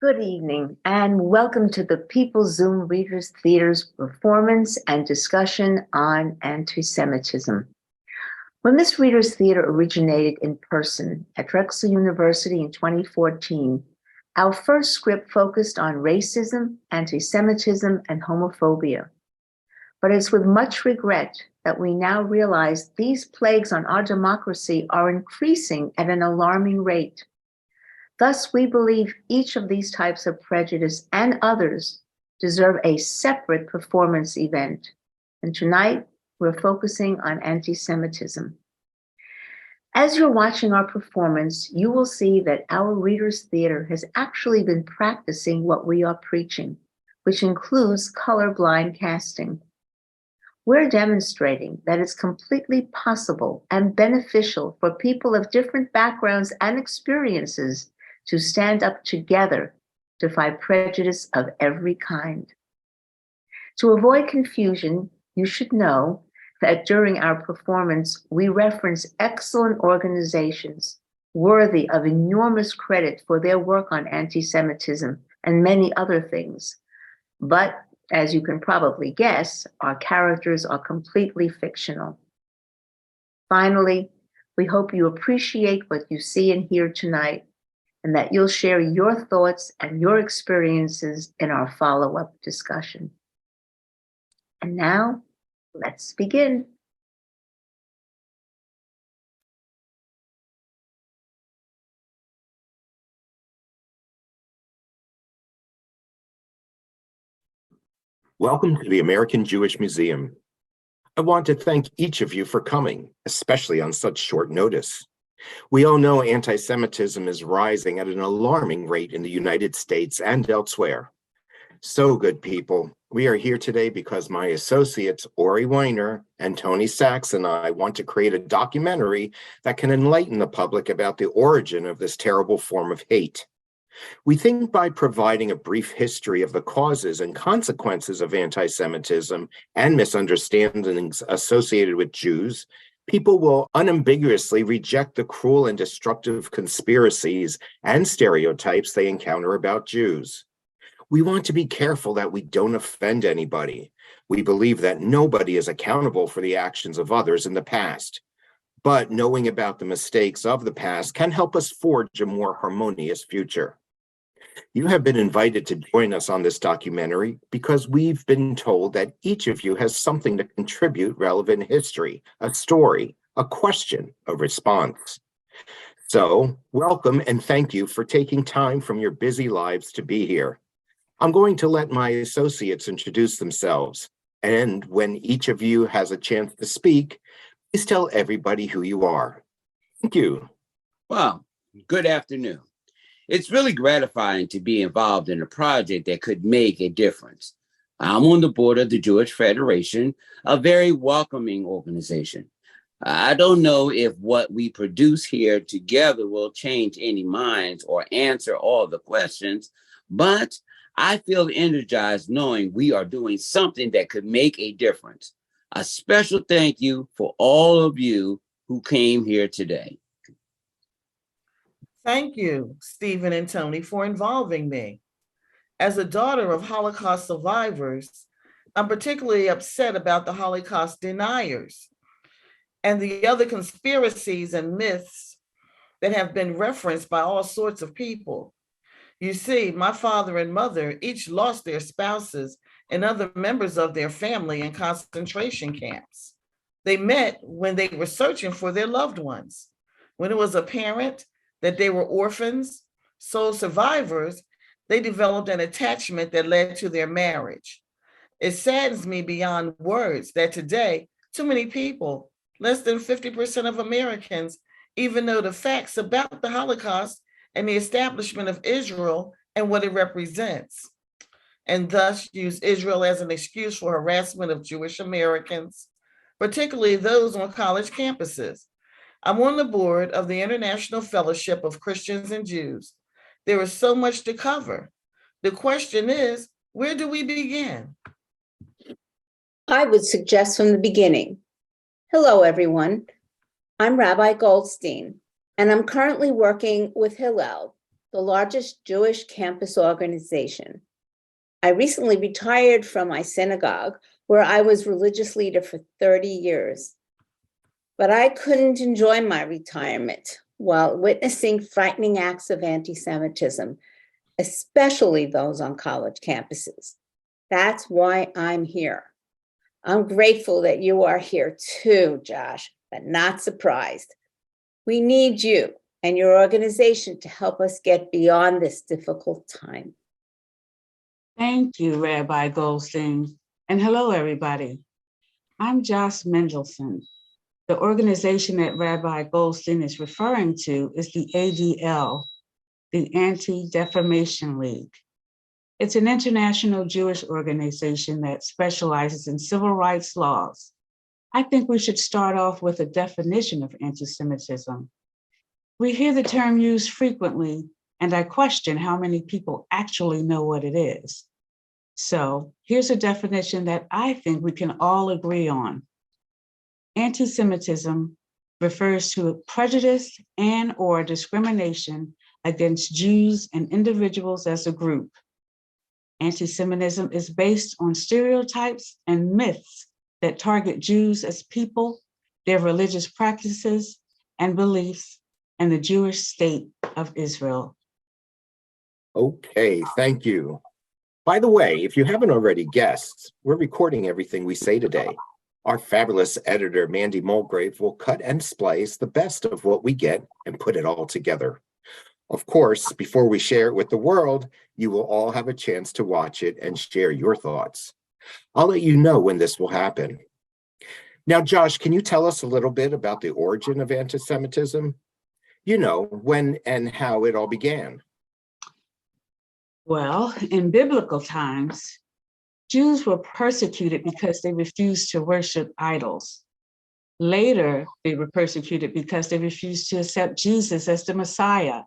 Good evening, and welcome to the People Zoom Readers Theater's performance and discussion on anti-Semitism. When this Readers Theater originated in person at Drexel University in 2014, our first script focused on racism, anti-Semitism, and homophobia. But it's with much regret that we now realize these plagues on our democracy are increasing at an alarming rate. Thus, we believe each of these types of prejudice and others deserve a separate performance event. And tonight, we're focusing on anti-Semitism. As you're watching our performance, you will see that our Readers Theater has actually been practicing what we are preaching, which includes colorblind casting. We're demonstrating that it's completely possible and beneficial for people of different backgrounds and experiences to stand up together to fight prejudice of every kind. To avoid confusion, you should know that during our performance, we reference excellent organizations worthy of enormous credit for their work on anti-Semitism and many other things. But as you can probably guess, our characters are completely fictional. Finally, we hope you appreciate what you see and hear tonight, and that you'll share your thoughts and your experiences in our follow-up discussion. And now, let's begin. Welcome to the American Jewish Museum. I want to thank each of you for coming, especially on such short notice. We all know anti-Semitism is rising at an alarming rate in the United States and elsewhere. So, good people, we are here today because my associates Ori Weiner and Tony Sachs and I want to create a documentary that can enlighten the public about the origin of this terrible form of hate. We think by providing a brief history of the causes and consequences of anti-Semitism and misunderstandings associated with Jews, people will unambiguously reject the cruel and destructive conspiracies and stereotypes they encounter about Jews. We want to be careful that we don't offend anybody. We believe that nobody is accountable for the actions of others in the past. But knowing about the mistakes of the past can help us forge a more harmonious future. You have been invited to join us on this documentary because we've been told that each of you has something to contribute relevant history, a story, a question, a response. So, welcome and thank you for taking time from your busy lives to be here. I'm going to let my associates introduce themselves, and when each of you has a chance to speak, please tell everybody who you are. Thank you. Well, good afternoon. It's really gratifying to be involved in a project that could make a difference. I'm on the board of the Jewish Federation, a very welcoming organization. I don't know if what we produce here together will change any minds or answer all the questions, but I feel energized knowing we are doing something that could make a difference. A special thank you for all of you who came here today. Thank you, Stephen and Tony, for involving me. As a daughter of Holocaust survivors, I'm particularly upset about the Holocaust deniers and the other conspiracies and myths that have been referenced by all sorts of people. You see, my father and mother each lost their spouses and other members of their family in concentration camps. They met when they were searching for their loved ones. When it was apparent that they were orphans, sole survivors, they developed an attachment that led to their marriage. It saddens me beyond words that today, too many people, less than 50% of Americans, even know the facts about the Holocaust and the establishment of Israel and what it represents, and thus use Israel as an excuse for harassment of Jewish Americans, particularly those on college campuses. I'm on the board of the International Fellowship of Christians and Jews. There is so much to cover. The question is, where do we begin? I would suggest from the beginning. Hello, everyone. I'm Rabbi Goldstein, and I'm currently working with Hillel, the largest Jewish campus organization. I recently retired from my synagogue, where I was religious leader for 30 years. But I couldn't enjoy my retirement while witnessing frightening acts of anti-Semitism, especially those on college campuses. That's why I'm here. I'm grateful that you are here too, Josh, but not surprised. We need you and your organization to help us get beyond this difficult time. Thank you, Rabbi Goldstein. And hello, everybody. I'm Josh Mendelson. The organization that Rabbi Goldstein is referring to is the ADL, the Anti-Defamation League. It's an international Jewish organization that specializes in civil rights laws. I think we should start off with a definition of anti-Semitism. We hear the term used frequently, and I question how many people actually know what it is. So here's a definition that I think we can all agree on. Anti-Semitism refers to prejudice and/or discrimination against Jews and individuals as a group. Anti-Semitism is based on stereotypes and myths that target Jews as people, their religious practices and beliefs, and the Jewish state of Israel. Okay, thank you. By the way, if you haven't already guessed, we're recording everything we say today. Our fabulous editor, Mandy Mulgrave, will cut and splice the best of what we get and put it all together. Of course, before we share it with the world, you will all have a chance to watch it and share your thoughts. I'll let you know when this will happen. Now, Josh, can you tell us a little bit about the origin of anti-Semitism? You know, when and how it all began. Well, in biblical times, Jews were persecuted because they refused to worship idols. Later, they were persecuted because they refused to accept Jesus as the Messiah.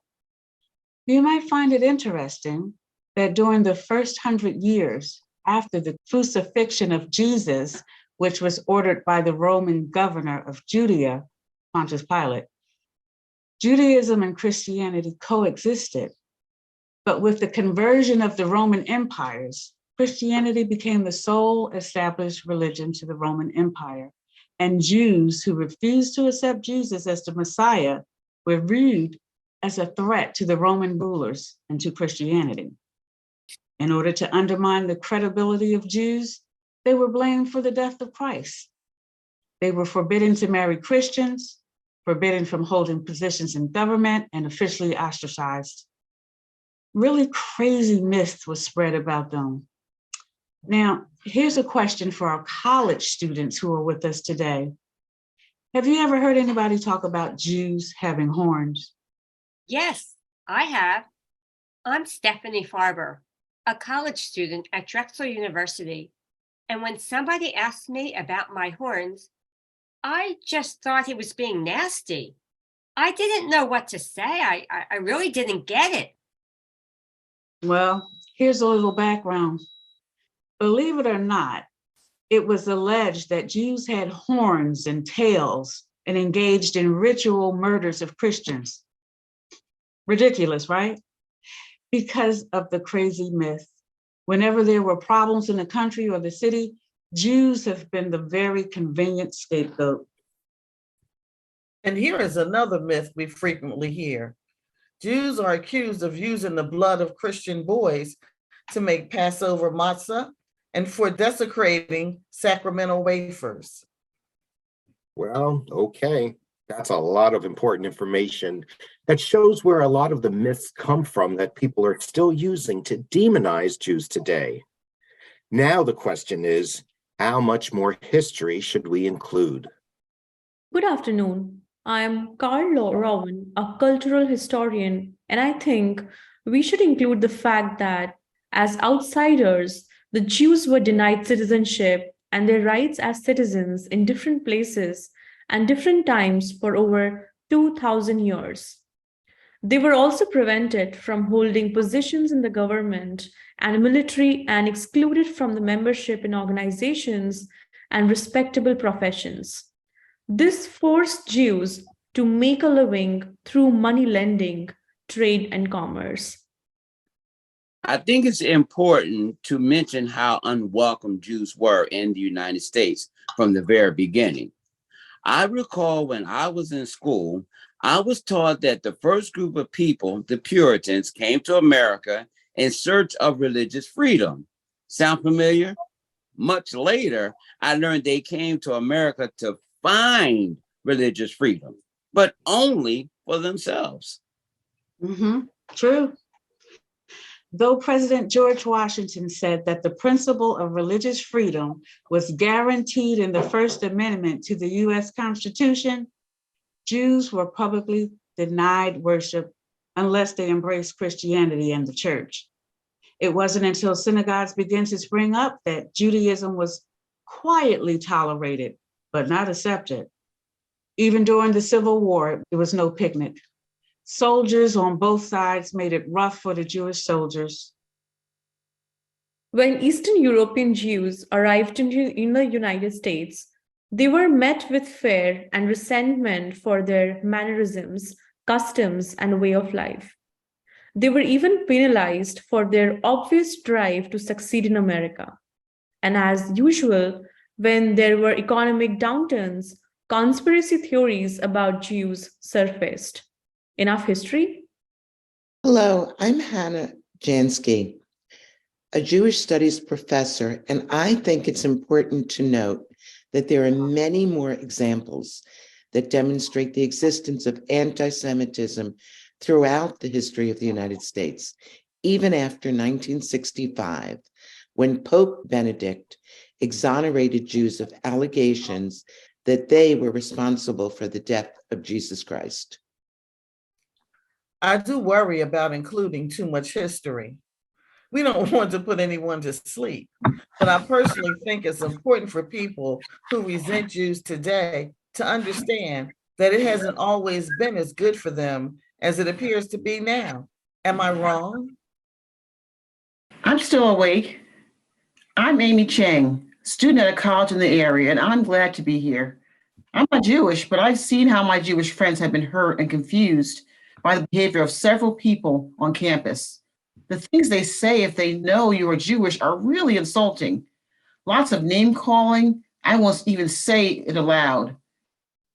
You might find it interesting that during the first 100 years after the crucifixion of Jesus, which was ordered by the Roman governor of Judea, Pontius Pilate, Judaism and Christianity coexisted. But with the conversion of the Roman empires, Christianity became the sole established religion to the Roman Empire, and Jews who refused to accept Jesus as the Messiah were viewed as a threat to the Roman rulers and to Christianity. In order to undermine the credibility of Jews, they were blamed for the death of Christ. They were forbidden to marry Christians, forbidden from holding positions in government, and officially ostracized. Really crazy myths was spread about them. Now, here's a question for our college students who are with us today. Have you ever heard anybody talk about Jews having horns? Yes, I have. I'm Stephanie Farber, a college student at Drexel University. And when somebody asked me about my horns, I just thought he was being nasty. I didn't know what to say. I really didn't get it. Well, here's a little background. Believe it or not, it was alleged that Jews had horns and tails and engaged in ritual murders of Christians. Ridiculous, right? Because of the crazy myth. Whenever there were problems in the country or the city, Jews have been the very convenient scapegoat. And here is another myth we frequently hear. Jews are accused of using the blood of Christian boys to make Passover matzah and for desecrating sacramental wafers. Well, okay. That's a lot of important information that shows where a lot of the myths come from that people are still using to demonize Jews today. Now the question is, how much more history should we include? Good afternoon. I am Carl Rowan, a cultural historian, and I think we should include the fact that as outsiders, the Jews were denied citizenship and their rights as citizens in different places and different times for over 2,000 years. They were also prevented from holding positions in the government and military and excluded from the membership in organizations and respectable professions. This forced Jews to make a living through money lending, trade, and commerce. I think it's important to mention how unwelcome Jews were in the United States from the very beginning. I recall when I was in school, I was taught that the first group of people, the Puritans, came to America in search of religious freedom. Sound familiar? Much later, I learned they came to America to find religious freedom, but only for themselves. True. Though President George Washington said that the principle of religious freedom was guaranteed in the First Amendment to the US Constitution, Jews were publicly denied worship unless they embraced Christianity and the church. It wasn't until synagogues began to spring up that Judaism was quietly tolerated, but not accepted. Even during the Civil War, it was no picnic. Soldiers on both sides made it rough for the Jewish soldiers. When Eastern European Jews arrived in the United States, they were met with fear and resentment for their mannerisms, customs, and way of life. They were even penalized for their obvious drive to succeed in America. And as usual, when there were economic downturns, conspiracy theories about Jews surfaced. Enough history? Hello, I'm Hannah Jansky, a Jewish studies professor, and I think it's important to note that there are many more examples that demonstrate the existence of anti-Semitism throughout the history of the United States, even after 1965, when Pope Benedict exonerated Jews of allegations that they were responsible for the death of Jesus Christ. I do worry about including too much history. We don't want to put anyone to sleep, but I personally think it's important for people who resent Jews today to understand that it hasn't always been as good for them as it appears to be now. Am I wrong? I'm still awake. I'm Amy Chang, student at a college in the area, and I'm glad to be here. I'm not Jewish, but I've seen how my Jewish friends have been hurt and confused by the behavior of several people on campus. The things they say if they know you are Jewish are really insulting. Lots of name calling. I won't even say it aloud.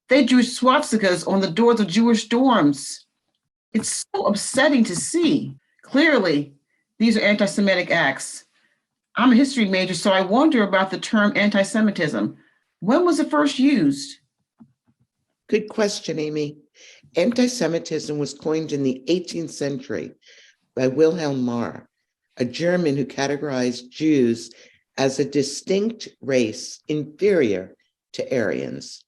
They drew swastikas on the doors of Jewish dorms. It's so upsetting to see. Clearly, these are anti-Semitic acts. I'm a history major, so I wonder about the term anti-Semitism. When was it first used? Good question, Amy. Anti-Semitism was coined in the 18th century by Wilhelm Marr, a German who categorized Jews as a distinct race inferior to Aryans.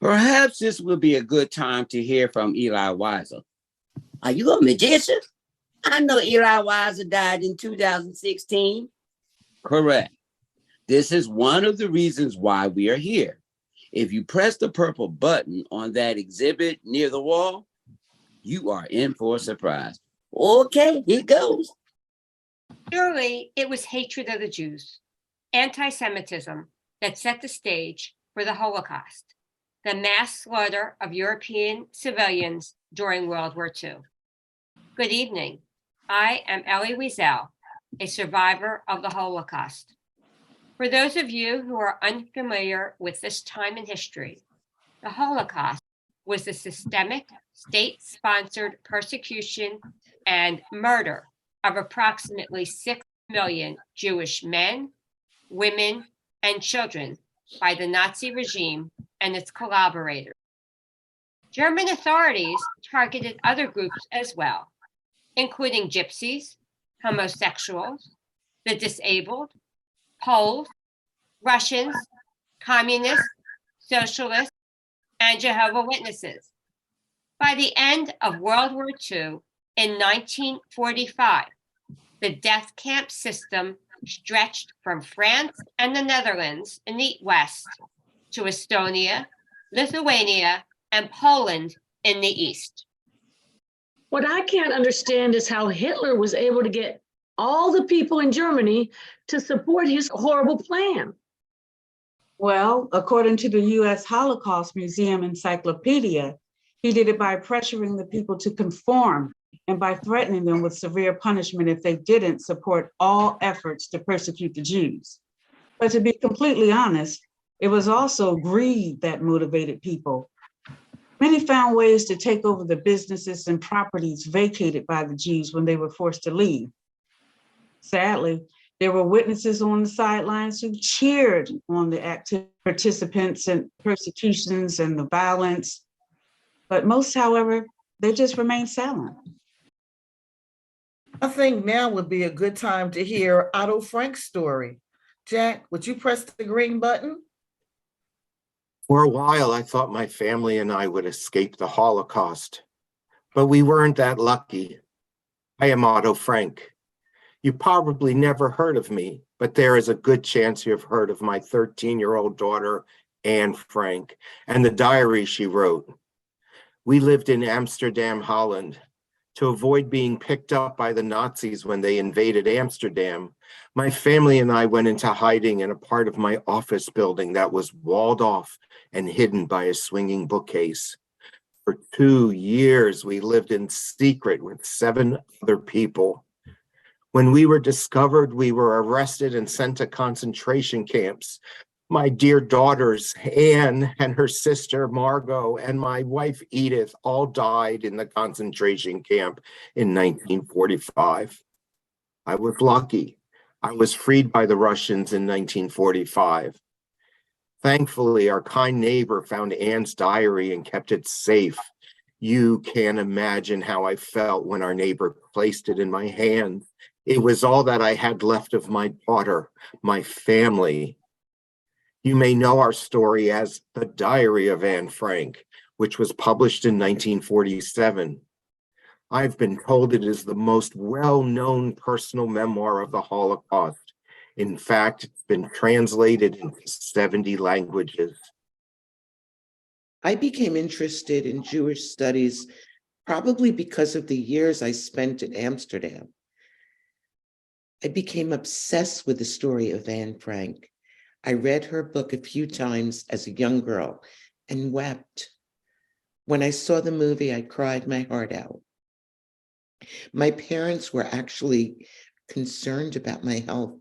Perhaps this will be a good time to hear from Eli Weiser. Are you a magician? I know Eli Weiser died in 2016. Correct. This is one of the reasons why we are here. If you press the purple button on that exhibit near the wall, you are in for a surprise. Okay, here goes. Surely it was hatred of the Jews, anti-Semitism, that set the stage for the Holocaust, the mass slaughter of European civilians during World War II. Good evening. I am Ellie Wiesel, a survivor of the Holocaust. For those of you who are unfamiliar with this time in history, the Holocaust was the systemic, state-sponsored persecution and murder of approximately 6 million Jewish men, women, and children by the Nazi regime and its collaborators. German authorities targeted other groups as well, including gypsies, homosexuals, the disabled, Poles, Russians, communists, socialists, and Jehovah's Witnesses. By the end of World War II, in 1945, the death camp system stretched from France and the Netherlands in the West to Estonia, Lithuania, and Poland in the East. What I can't understand is how Hitler was able to get all the people in Germany to support his horrible plan. Well, according to the US Holocaust Museum Encyclopedia, He did it by pressuring the people to conform and by threatening them with severe punishment if they didn't support all efforts to persecute the Jews. But to be completely honest, it was also greed that motivated people. Many found ways to take over the businesses and properties vacated by the Jews when they were forced to leave. Sadly, there were witnesses on the sidelines who cheered on the active participants in persecutions and the violence. But most, however, they just remained silent. I think now would be a good time to hear Otto Frank's story. Jack, would you press the green button? For a while, I thought my family and I would escape the Holocaust, but we weren't that lucky. I am Otto Frank. You probably never heard of me, but there is a good chance you've heard of my 13-year-old daughter, Anne Frank, and the diary she wrote. We lived in Amsterdam, Holland. To avoid being picked up by the Nazis when they invaded Amsterdam, my family and I went into hiding in a part of my office building that was walled off and hidden by a swinging bookcase. For 2 years, we lived in secret with 7 other people. When we were discovered, we were arrested and sent to concentration camps. My dear daughters, Anne and her sister, Margot, and my wife, Edith, all died in the concentration camp in 1945. I was lucky. I was freed by the Russians in 1945. Thankfully, our kind neighbor found Anne's diary and kept it safe. You can't imagine how I felt when our neighbor placed it in my hands. It was all that I had left of my daughter, my family. You may know our story as The Diary of Anne Frank, which was published in 1947. I've been told it is the most well-known personal memoir of the Holocaust. In fact, it's been translated into 70 languages. I became interested in Jewish studies probably because of the years I spent in Amsterdam. I became obsessed with the story of Anne Frank. I read her book a few times as a young girl and wept. When I saw the movie, I cried my heart out. My parents were actually concerned about my health.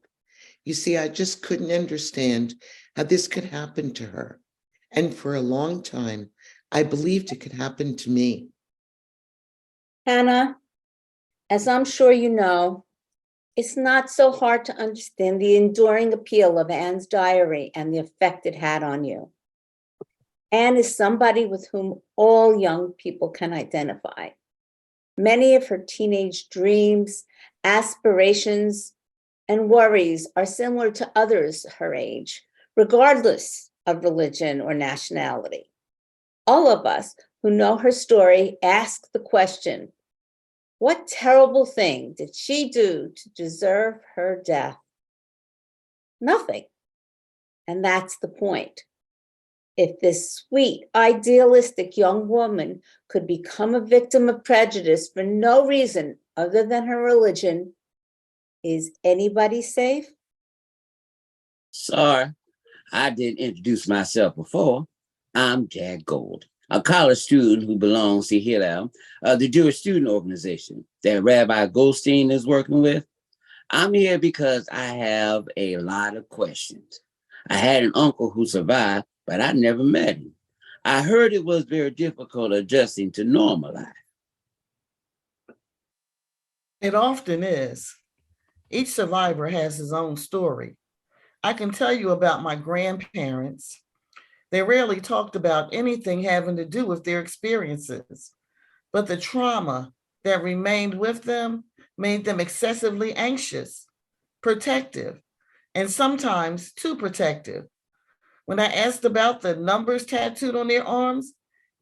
You see, I just couldn't understand how this could happen to her. And for a long time, I believed it could happen to me. Hannah, as I'm sure you know, it's not so hard to understand the enduring appeal of Anne's diary and the effect it had on you. Anne is somebody with whom all young people can identify. Many of her teenage dreams, aspirations, and worries are similar to others her age, regardless of religion or nationality. All of us who know her story ask the question, what terrible thing did she do to deserve her death? Nothing. And that's the point. If this sweet, idealistic young woman could become a victim of prejudice for no reason other than her religion, is anybody safe? Sorry, I didn't introduce myself before. I'm Jack Gold, a college student who belongs to Hillel, the Jewish student organization that Rabbi Goldstein is working with. I'm here because I have a lot of questions. I had an uncle who survived, but I never met him. I heard it was very difficult adjusting to normal life. It often is. Each survivor has his own story. I can tell you about my grandparents. They rarely talked about anything having to do with their experiences, but the trauma that remained with them made them excessively anxious, protective, and sometimes too protective. When I asked about the numbers tattooed on their arms,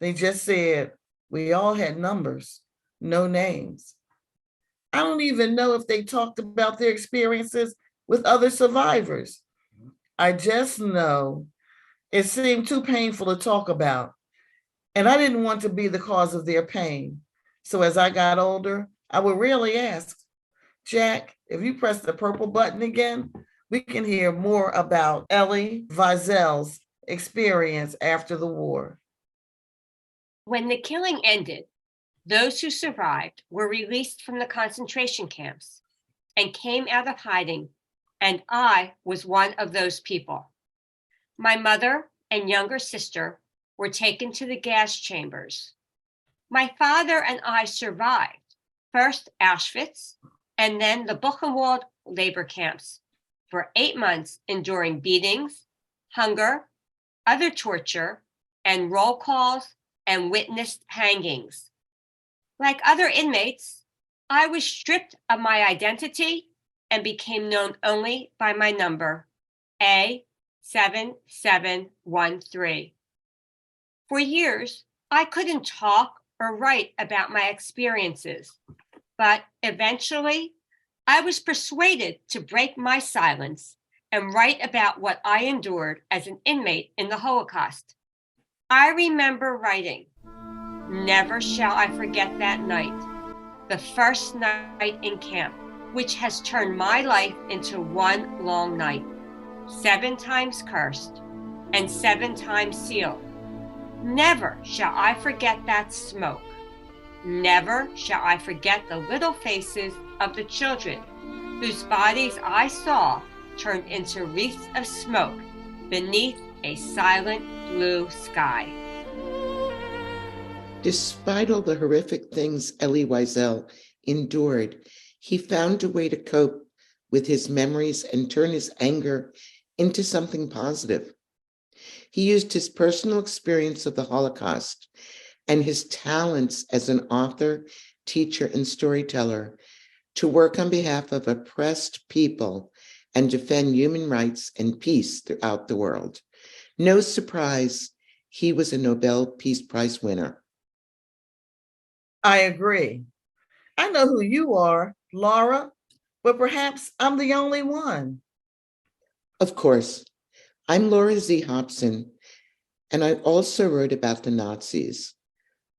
they just said, we all had numbers, no names. I don't even know if they talked about their experiences with other survivors. I just know it seemed too painful to talk about, and I didn't want to be the cause of their pain. So as I got older, I would rarely ask, Jack, if you press the purple button again, we can hear more about Elie Wiesel's experience after the war. When the killing ended, those who survived were released from the concentration camps and came out of hiding, and I was one of those people. My mother and younger sister were taken to the gas chambers. My father and I survived, first Auschwitz and then the Buchenwald labor camps for 8 months, enduring beatings, hunger, other torture, and roll calls and witnessed hangings. Like other inmates, I was stripped of my identity and became known only by my number, A7713. For years, I couldn't talk or write about my experiences, but eventually, I was persuaded to break my silence and write about what I endured as an inmate in the Holocaust. I remember writing, "Never shall I forget that night, the first night in camp, which has turned my life into one long night, 7 times cursed and 7 times sealed. Never shall I forget that smoke. Never shall I forget the little faces of the children whose bodies I saw turned into wreaths of smoke beneath a silent blue sky." Despite all the horrific things Elie Wiesel endured, he found a way to cope with his memories and turn his anger into something positive. He used his personal experience of the Holocaust and his talents as an author, teacher, and storyteller to work on behalf of oppressed people and defend human rights and peace throughout the world. No surprise, he was a Nobel Peace Prize winner. I agree. I know who you are, Laura, but perhaps I'm the only one. Of course, I'm Laura Z. Hobson, and I also wrote about the Nazis,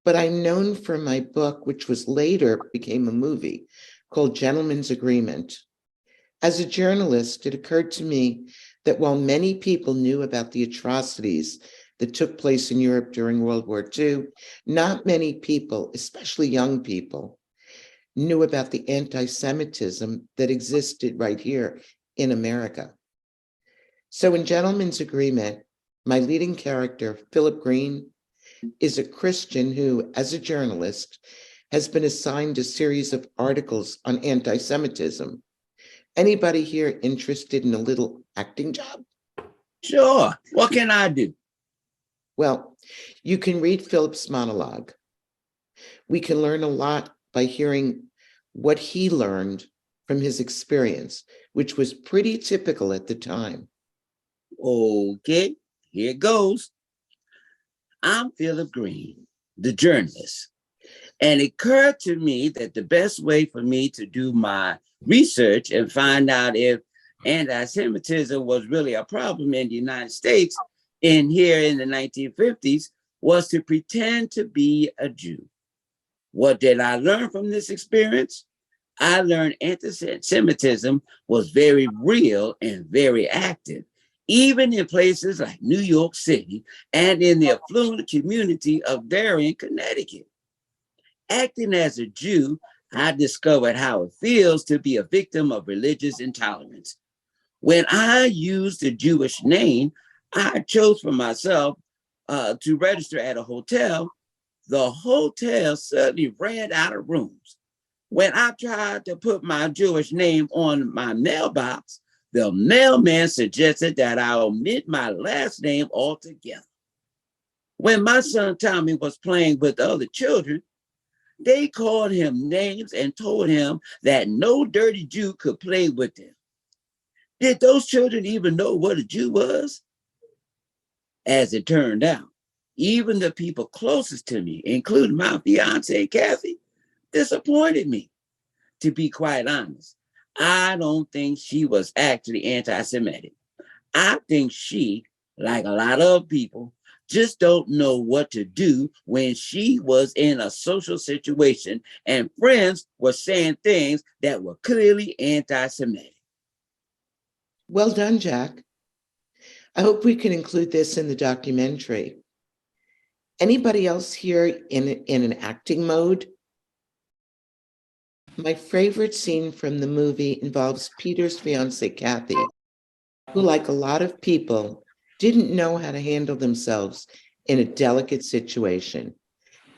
but I'm known for my book, which was later became a movie, called Gentleman's Agreement. As a journalist, it occurred to me that while many people knew about the atrocities that took place in Europe during World War II, not many people, especially young people, knew about the anti-Semitism that existed right here in America. So in Gentleman's Agreement, my leading character, Philip Green, is a Christian who, as a journalist, has been assigned a series of articles on anti-Semitism. Anybody here interested in a little acting job? Sure. What can I do? Well, you can read Philip's monologue. We can learn a lot by hearing what he learned from his experience, which was pretty typical at the time. Okay, here it goes. I'm Philip Green, the journalist, and it occurred to me that the best way for me to do my research and find out if anti-Semitism was really a problem in the United States here in the 1950s was to pretend to be a Jew. What did I learn from this experience? I learned anti-Semitism was very real and very active, even in places like New York City and in the affluent community of Darien, Connecticut. Acting as a Jew, I discovered how it feels to be a victim of religious intolerance. When I used the Jewish name I chose for myself to register at a hotel, the hotel suddenly ran out of rooms. When I tried to put my Jewish name on my mailbox, the mailman suggested that I omit my last name altogether. When my son Tommy was playing with other children, they called him names and told him that no dirty Jew could play with them. Did those children even know what a Jew was? As it turned out, even the people closest to me, including my fiance, Kathy, disappointed me. To be quite honest, I don't think she was actually anti-Semitic. I think she, like a lot of people, just don't know what to do when she was in a social situation and friends were saying things that were clearly anti-Semitic. Well done, Jack. I hope we can include this in the documentary. Anybody else here in an acting mode? My favorite scene from the movie involves Peter's fiancée, Kathy, who, like a lot of people, didn't know how to handle themselves in a delicate situation.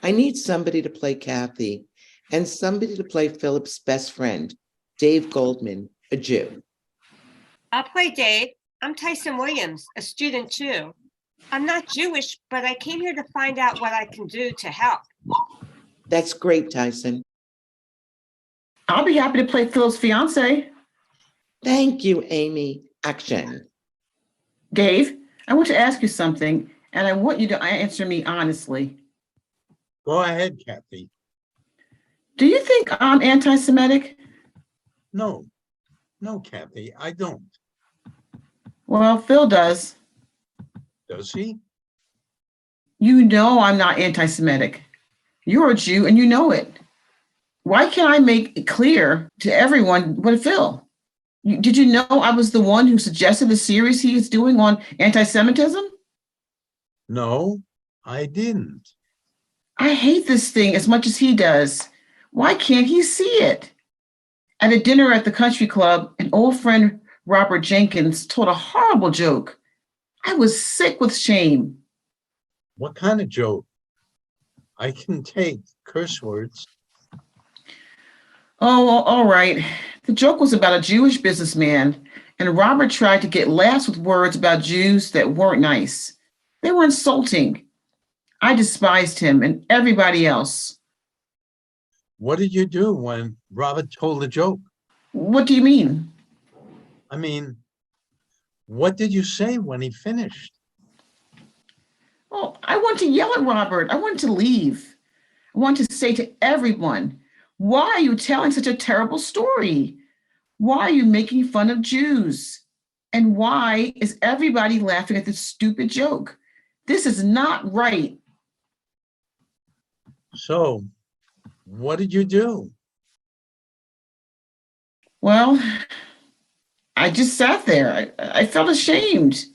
I need somebody to play Kathy and somebody to play Philip's best friend, Dave Goldman, a Jew. I'll play Dave. I'm Tyson Williams, a student too. I'm not Jewish, but I came here to find out what I can do to help. That's great, Tyson. I'll be happy to play Phil's fiance. Thank you, Amy. Action. Dave, I want to ask you something, and I want you to answer me honestly. Go ahead, Kathy. Do you think I'm anti-Semitic? No, Kathy, I don't. Well, Phil does. Does he? You know I'm not anti-Semitic. You're a Jew and you know it. Why can't I make it clear to everyone but Phil? Did you know I was the one who suggested the series he is doing on anti-Semitism? No, I didn't. I hate this thing as much as he does. Why can't he see it? At a dinner at the country club, an old friend, Robert Jenkins, told a horrible joke. I was sick with shame. What kind of joke? I can take curse words. Oh, all right. The joke was about a Jewish businessman, and Robert tried to get laughs with words about Jews that weren't nice. They were insulting. I despised him and everybody else. What did you do when Robert told the joke? What do you mean? I mean, what did you say when he finished? Oh, I want to yell at Robert. I want to leave. I want to say to everyone, why are you telling such a terrible story? Why are you making fun of Jews? And why is everybody laughing at this stupid joke? This is not right. So, what did you do? Well, I just sat there. I felt ashamed.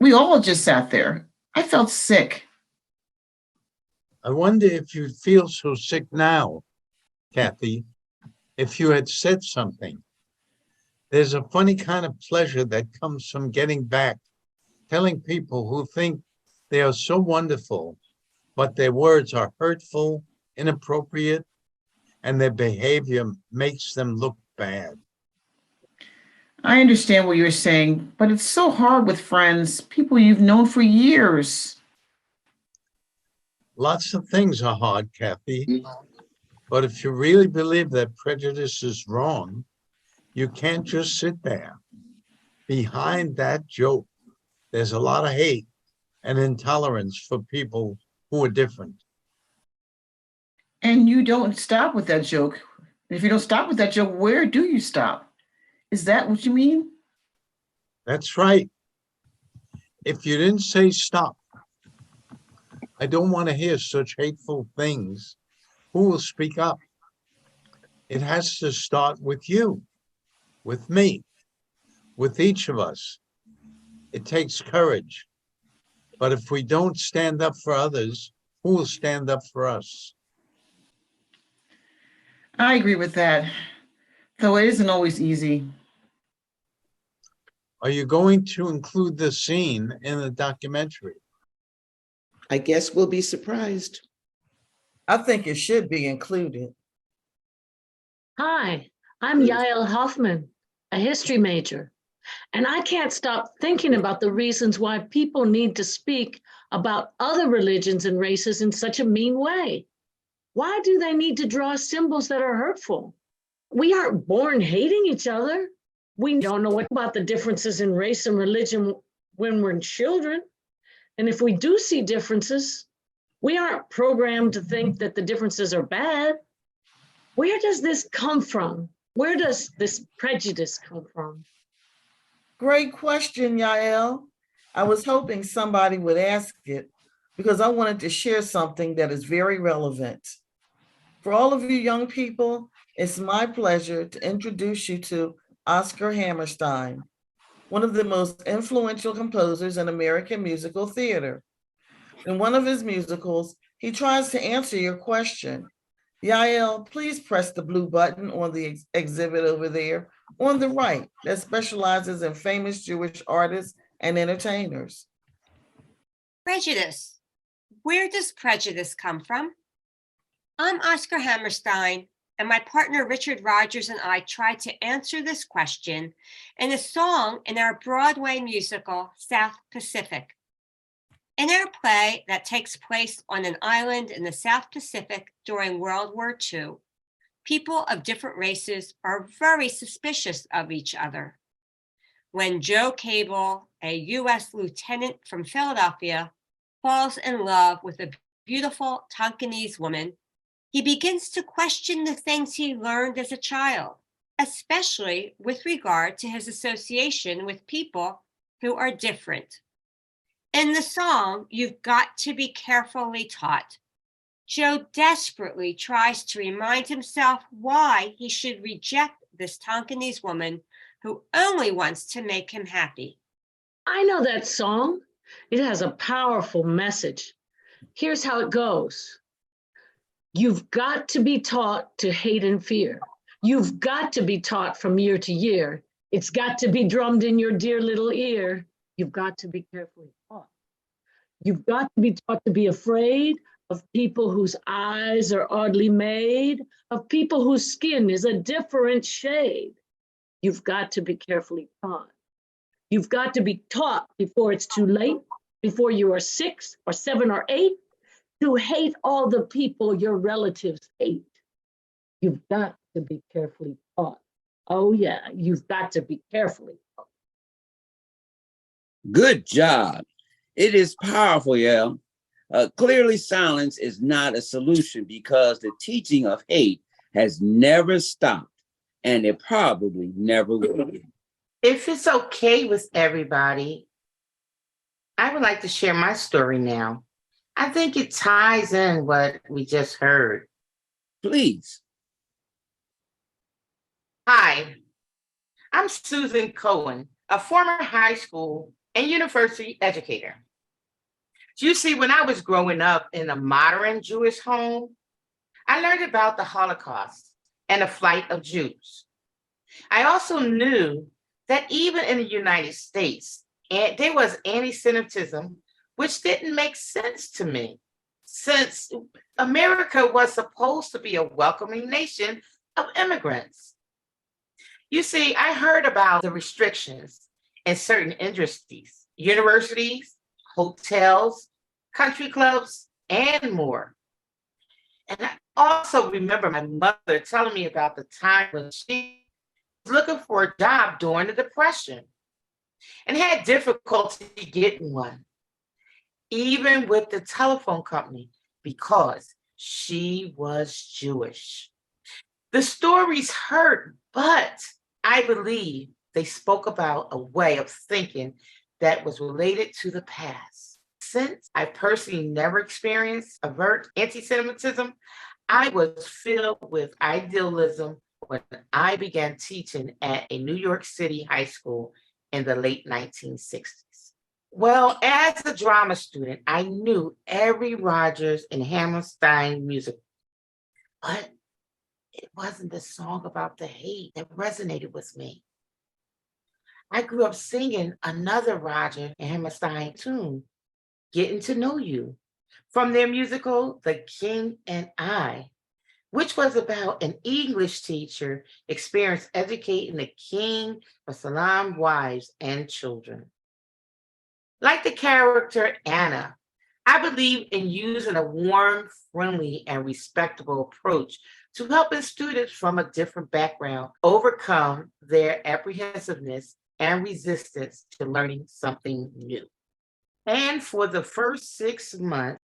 We all just sat there. I felt sick. I wonder if you'd feel so sick now, Kathy, if you had said something. There's a funny kind of pleasure that comes from getting back, telling people who think they are so wonderful, but their words are hurtful, inappropriate, and their behavior makes them look bad. I understand what you're saying, but it's so hard with friends, people you've known for years. Lots of things are hard, Kathy, but if you really believe that prejudice is wrong, you can't just sit there. Behind that joke, there's a lot of hate and intolerance for people who are different. And you don't stop with that joke. If you don't stop with that joke, where do you stop? Is that what you mean? That's right. If you didn't say stop, I don't want to hear such hateful things. Who will speak up? It has to start with you, with me, with each of us. It takes courage. But if we don't stand up for others, who will stand up for us? I agree with that, though it isn't always easy. Are you going to include this scene in the documentary? I guess we'll be surprised. I think it should be included. Hi, I'm Yael Hoffman, a history major, and I can't stop thinking about the reasons why people need to speak about other religions and races in such a mean way. Why do they need to draw symbols that are hurtful? We aren't born hating each other. We don't know what about the differences in race and religion when we're children. And if we do see differences, we aren't programmed to think that the differences are bad. Where does this come from? Where does this prejudice come from? Great question, Yael. I was hoping somebody would ask it because I wanted to share something that is very relevant. For all of you young people, it's my pleasure to introduce you to Oscar Hammerstein, one of the most influential composers in American musical theater. In one of his musicals, he tries to answer your question. Yael, please press the blue button on the exhibit over there on the right that specializes in famous Jewish artists and entertainers. Prejudice. Where does prejudice come from? I'm Oscar Hammerstein, and my partner Richard Rogers and I tried to answer this question in a song in our Broadway musical, South Pacific. In our play that takes place on an island in the South Pacific during World War II, people of different races are very suspicious of each other. When Joe Cable, a U.S. lieutenant from Philadelphia, falls in love with a beautiful Tonkinese woman, he begins to question the things he learned as a child, especially with regard to his association with people who are different. In the song, You've Got to Be Carefully Taught, Joe desperately tries to remind himself why he should reject this Tonkinese woman who only wants to make him happy. I know that song. It has a powerful message. Here's how it goes. You've got to be taught to hate and fear. You've got to be taught from year to year. It's got to be drummed in your dear little ear. You've got to be carefully taught. You've got to be taught to be afraid of people whose eyes are oddly made, of people whose skin is a different shade. You've got to be carefully taught. You've got to be taught before it's too late, before you are 6 or 7 or 8, to hate all the people your relatives hate. You've got to be carefully taught. Oh yeah, you've got to be carefully taught. Good job. It is powerful, Yael. Clearly, silence is not a solution because the teaching of hate has never stopped, and it probably never will. If it's okay with everybody, I would like to share my story now. I think it ties in what we just heard. Please. Hi, I'm Susan Cohen, a former high school and university educator. You see, when I was growing up in a modern Jewish home, I learned about the Holocaust and the flight of Jews. I also knew that even in the United States, there was anti-Semitism, which didn't make sense to me, since America was supposed to be a welcoming nation of immigrants. You see, I heard about the restrictions in certain industries, universities, hotels, country clubs, and more. And I also remember my mother telling me about the time when she was looking for a job during the Depression and had difficulty getting one, even with the telephone company, because she was Jewish. The stories hurt, but I believe they spoke about a way of thinking that was related to the past. Since I personally never experienced overt anti-Semitism, I was filled with idealism when I began teaching at a New York City high school in the late 1960s. Well, as a drama student, I knew every Rodgers and Hammerstein music, but it wasn't the song about the hate that resonated with me. I grew up singing another Rodgers and Hammerstein tune, Getting to Know You, from their musical, The King and I, which was about an English teacher experience educating the king for Salam wives and children. Like the character Anna, I believe in using a warm, friendly, and respectable approach to helping students from a different background overcome their apprehensiveness and resistance to learning something new. And for the first 6 months,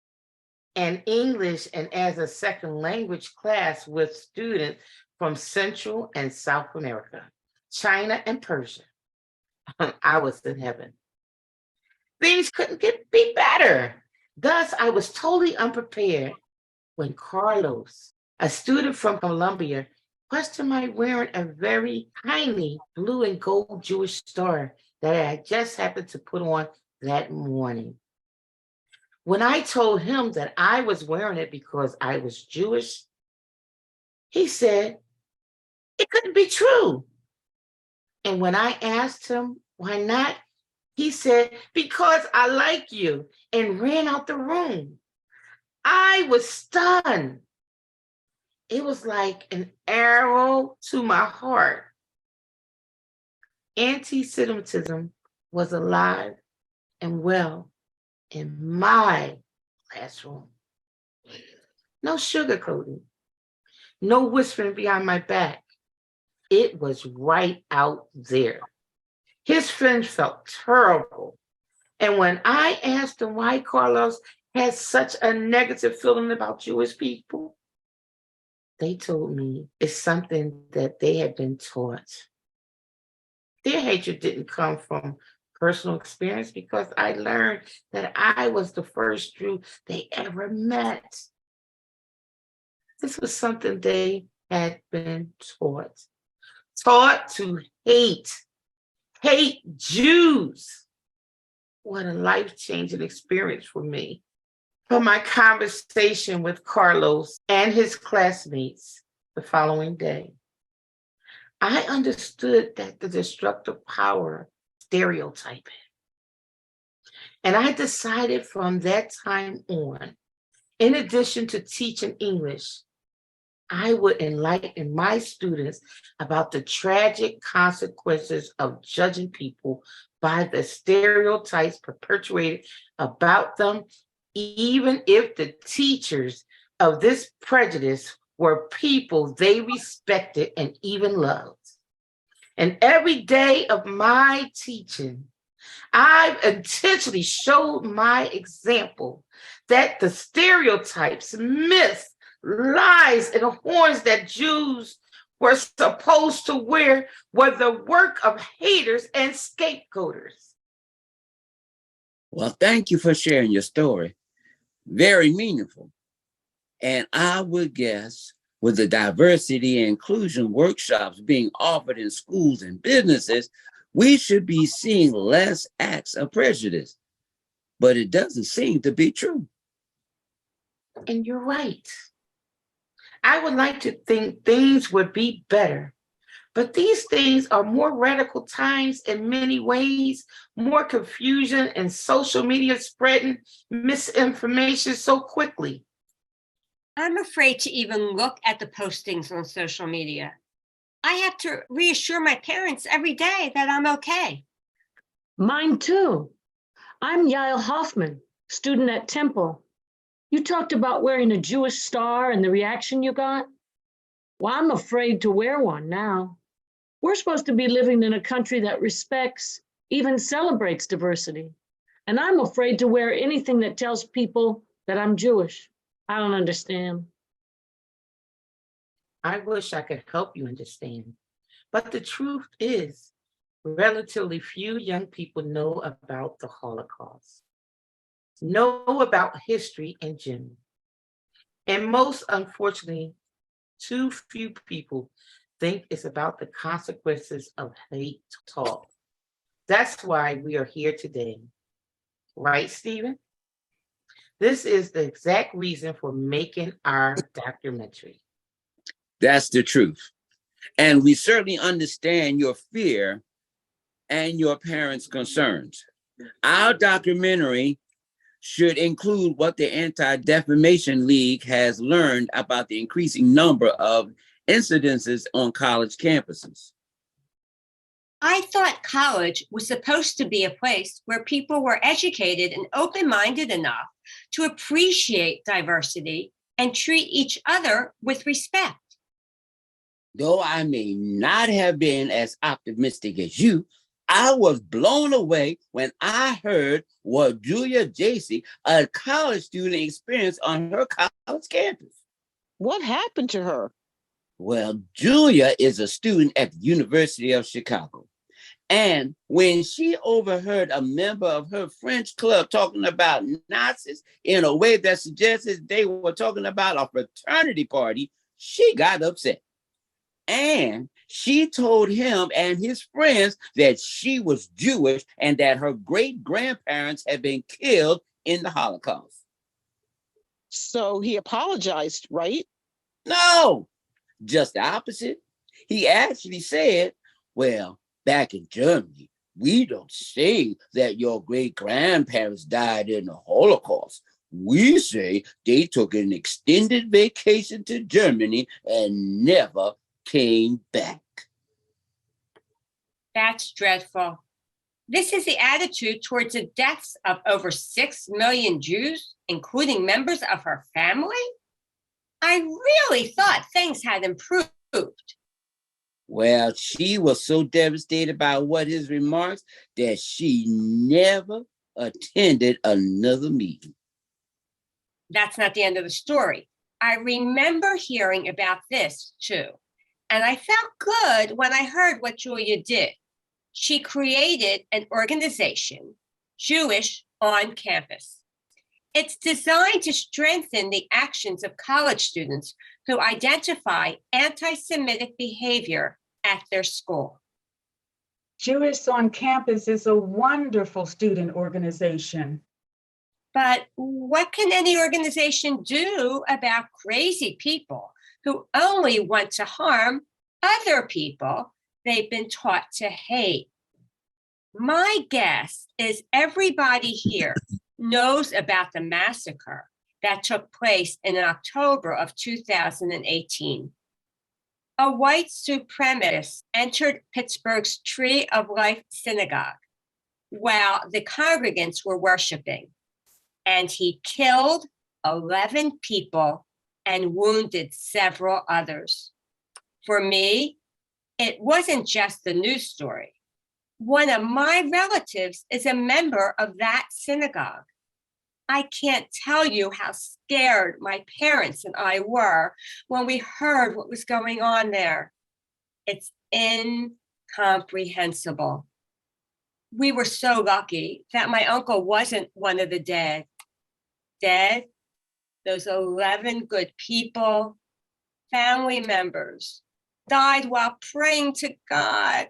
an English and as a second language class with students from Central and South America, China and Persia, I was in heaven. Things couldn't be better. Thus, I was totally unprepared when Carlos, a student from Colombia, questioned my wearing a very tiny blue and gold Jewish star that I just happened to put on that morning. When I told him that I was wearing it because I was Jewish, he said it couldn't be true. And when I asked him why not, he said, because I like you, and ran out the room. I was stunned. It was like an arrow to my heart. Anti-Semitism was alive and well in my classroom. No sugarcoating, no whispering behind my back. It was right out there. His friends felt terrible. And when I asked him why Carlos had such a negative feeling about Jewish people, they told me it's something that they had been taught. Their hatred didn't come from personal experience because I learned that I was the first Jew they ever met. This was something they had been taught to hate Jews. What a life-changing experience for me. From my conversation with Carlos and his classmates the following day, I understood that the destructive power of stereotyping. And I decided from that time on, in addition to teaching English, I would enlighten my students about the tragic consequences of judging people by the stereotypes perpetuated about them, even if the teachers of this prejudice were people they respected and even loved. And every day of my teaching, I've intentionally showed my example that the stereotypes, myths, lies, and horns that Jews were supposed to wear were the work of haters and scapegoaters. Well, thank you for sharing your story. Very meaningful. And I would guess with the diversity and inclusion workshops being offered in schools and businesses, we should be seeing less acts of prejudice. But it doesn't seem to be true. And you're right. I would like to think things would be better, but these things are more radical times in many ways, more confusion and social media spreading misinformation so quickly. I'm afraid to even look at the postings on social media. I have to reassure my parents every day that I'm okay. Mine too. I'm Yael Hoffman, student at Temple. You talked about wearing a Jewish star and the reaction you got. Well, I'm afraid to wear one now. We're supposed to be living in a country that respects, even celebrates diversity. And I'm afraid to wear anything that tells people that I'm Jewish. I don't understand. I wish I could help you understand. But the truth is, relatively few young people know about the Holocaust, know about history in general. And most unfortunately, too few people think it's about the consequences of hate talk. That's why we are here today. Right, Stephen? This is the exact reason for making our documentary. That's the truth. And we certainly understand your fear and your parents' concerns. Our documentary should include what the Anti-Defamation League has learned about the increasing number of incidences on college campuses. I thought college was supposed to be a place where people were educated and open-minded enough to appreciate diversity and treat each other with respect. Though I may not have been as optimistic as you, I was blown away when I heard what Julia Jacey, a college student, experienced on her college campus. What happened to her? Well, Julia is a student at the University of Chicago. And when she overheard a member of her French club talking about Nazis in a way that suggested they were talking about a fraternity party, she got upset. And she told him and his friends that she was Jewish and that her great-grandparents had been killed in the Holocaust. So he apologized, right? No, just the opposite. He actually said, well, back in Germany, we don't say that your great-grandparents died in the Holocaust. We say they took an extended vacation to Germany and never came back. That's dreadful. This is the attitude towards the deaths of over 6 million Jews, including members of her family? I really thought things had improved. Well, she was so devastated by what his remarks that she never attended another meeting. That's not the end of the story. I remember hearing about this too, and I felt good when I heard what Julia did. She created an organization, Jewish on Campus. It's designed to strengthen the actions of college students who identify anti-Semitic behavior at their school. Jewish on Campus is a wonderful student organization. But what can any organization do about crazy people who only want to harm other people they've been taught to hate? My guess is everybody here knows about the massacre that took place in October of 2018. A white supremacist entered Pittsburgh's Tree of Life synagogue while the congregants were worshiping, and he killed 11 people and wounded several others. For me, it wasn't just the news story. One of my relatives is a member of that synagogue. I can't tell you how scared my parents and I were when we heard what was going on there. It's incomprehensible. We were so lucky that my uncle wasn't one of the dead. Dead, those 11 good people, family members, died while praying to God.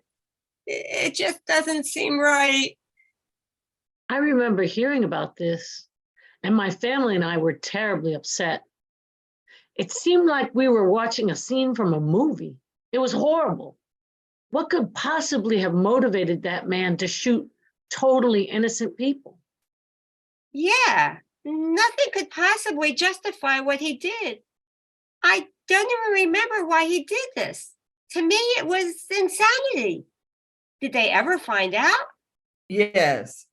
It just doesn't seem right. I remember hearing about this, and my family and I were terribly upset. It seemed like we were watching a scene from a movie. It was horrible. What could possibly have motivated that man to shoot totally innocent people? Yeah, nothing could possibly justify what he did. I don't even remember why he did this. To me, it was insanity. Did they ever find out? Yes.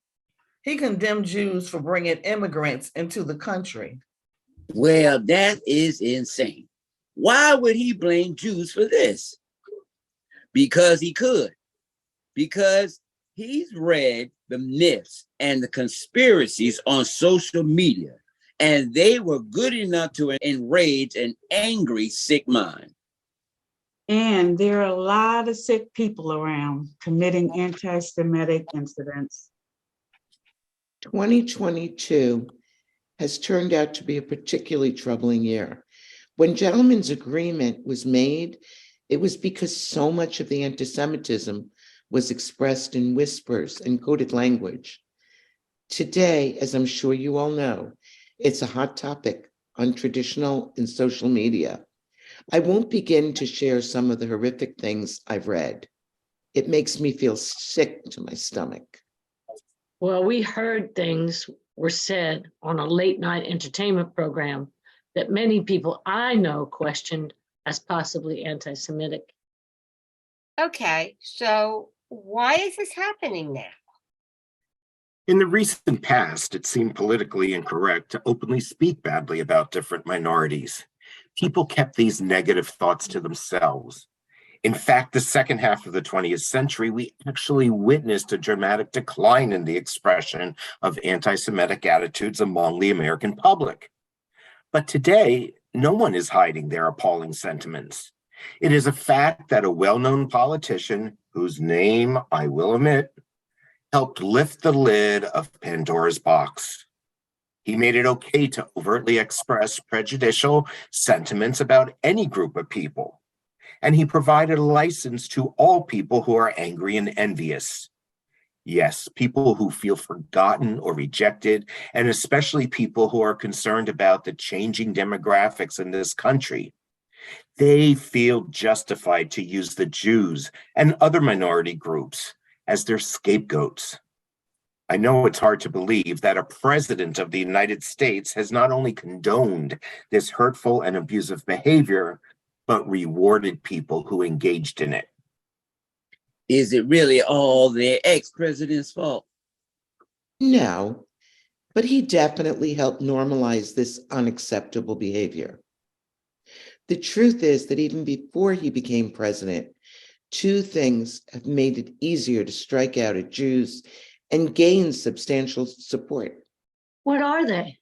He condemned Jews for bringing immigrants into the country. Well, that is insane. Why would he blame Jews for this? Because he could. Because he's read the myths and the conspiracies on social media, and they were good enough to enrage an angry, sick mind. And there are a lot of sick people around committing anti-Semitic incidents. 2022 has turned out to be a particularly troubling year. When Gentleman's Agreement was made, it was because so much of the anti-Semitism was expressed in whispers and coded language. Today, as I'm sure you all know, it's a hot topic on traditional and social media. I won't begin to share some of the horrific things I've read. It makes me feel sick to my stomach. Well, we heard things were said on a late night entertainment program that many people I know questioned as possibly anti-Semitic. Okay, so why is this happening now? In the recent past, it seemed politically incorrect to openly speak badly about different minorities. People kept these negative thoughts to themselves. In fact, the second half of the 20th century, we actually witnessed a dramatic decline in the expression of anti-Semitic attitudes among the American public. But today, no one is hiding their appalling sentiments. It is a fact that a well-known politician, whose name I will omit, helped lift the lid of Pandora's box. He made it okay to overtly express prejudicial sentiments about any group of people. And he provided a license to all people who are angry and envious. Yes, people who feel forgotten or rejected, and especially people who are concerned about the changing demographics in this country. They feel justified to use the Jews and other minority groups as their scapegoats. I know it's hard to believe that a president of the United States has not only condoned this hurtful and abusive behavior, but rewarded people who engaged in it. Is it really all the ex-president's fault? No, but he definitely helped normalize this unacceptable behavior. The truth is that even before he became president, two things have made it easier to strike out at Jews and gain substantial support. What are they?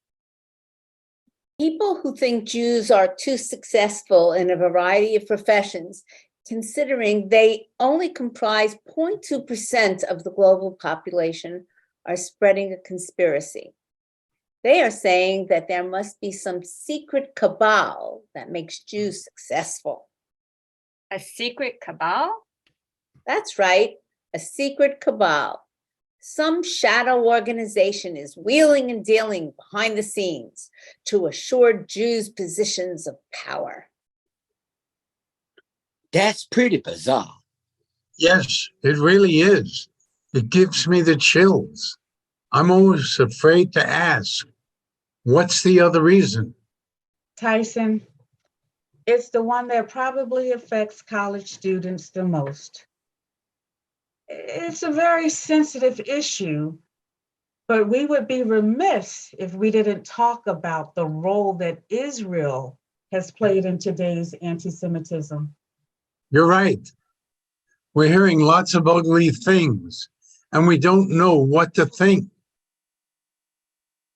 People who think Jews are too successful in a variety of professions, considering they only comprise 0.2% of the global population, are spreading a conspiracy. They are saying that there must be some secret cabal that makes Jews successful. A secret cabal? That's right, a secret cabal. Some shadow organization is wheeling and dealing behind the scenes to assure Jews positions of power. That's pretty bizarre. Yes, it really is. It gives me the chills. I'm always afraid to ask, what's the other reason? Tyson, it's the one that probably affects college students the most. It's a very sensitive issue, but we would be remiss if we didn't talk about the role that Israel has played in today's anti-Semitism. You're right. We're hearing lots of ugly things, and we don't know what to think.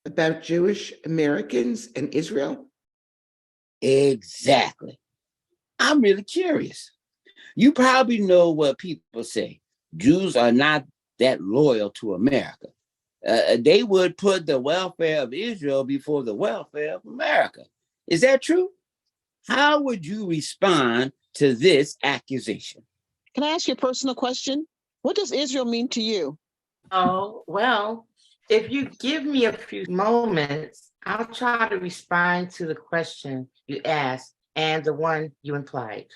About Jewish Americans and Israel? Exactly. I'm really curious. You probably know what people say. Jews are not that loyal to America. They would put the welfare of Israel before the welfare of America. Is that true? How would you respond to this accusation? Can I ask you a personal question? What does Israel mean to you? Oh, well, if you give me a few moments, I'll try to respond to the question you asked and the one you implied.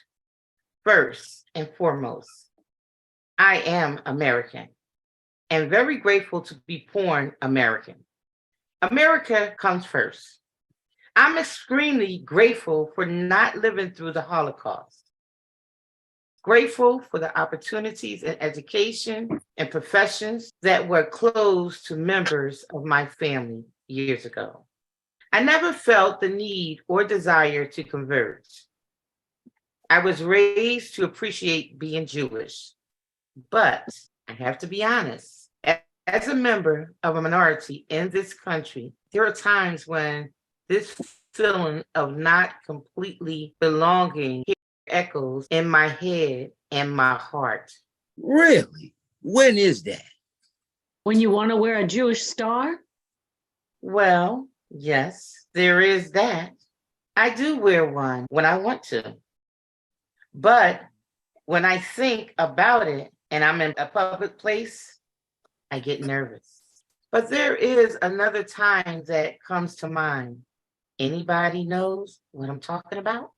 First and foremost, I am American and very grateful to be born American. America comes first. I'm extremely grateful for not living through the Holocaust. Grateful for the opportunities in education and professions that were closed to members of my family years ago. I never felt the need or desire to convert. I was raised to appreciate being Jewish, but I have to be honest, as a member of a minority in this country, there are times when this feeling of not completely belonging echoes in my head and my heart. Really? When is that? When you want to wear a Jewish star? Well, yes, there is that. I do wear one when I want to. But when I think about it and I'm in a public place, I get nervous. But there is another time that comes to mind. Anybody knows what I'm talking about?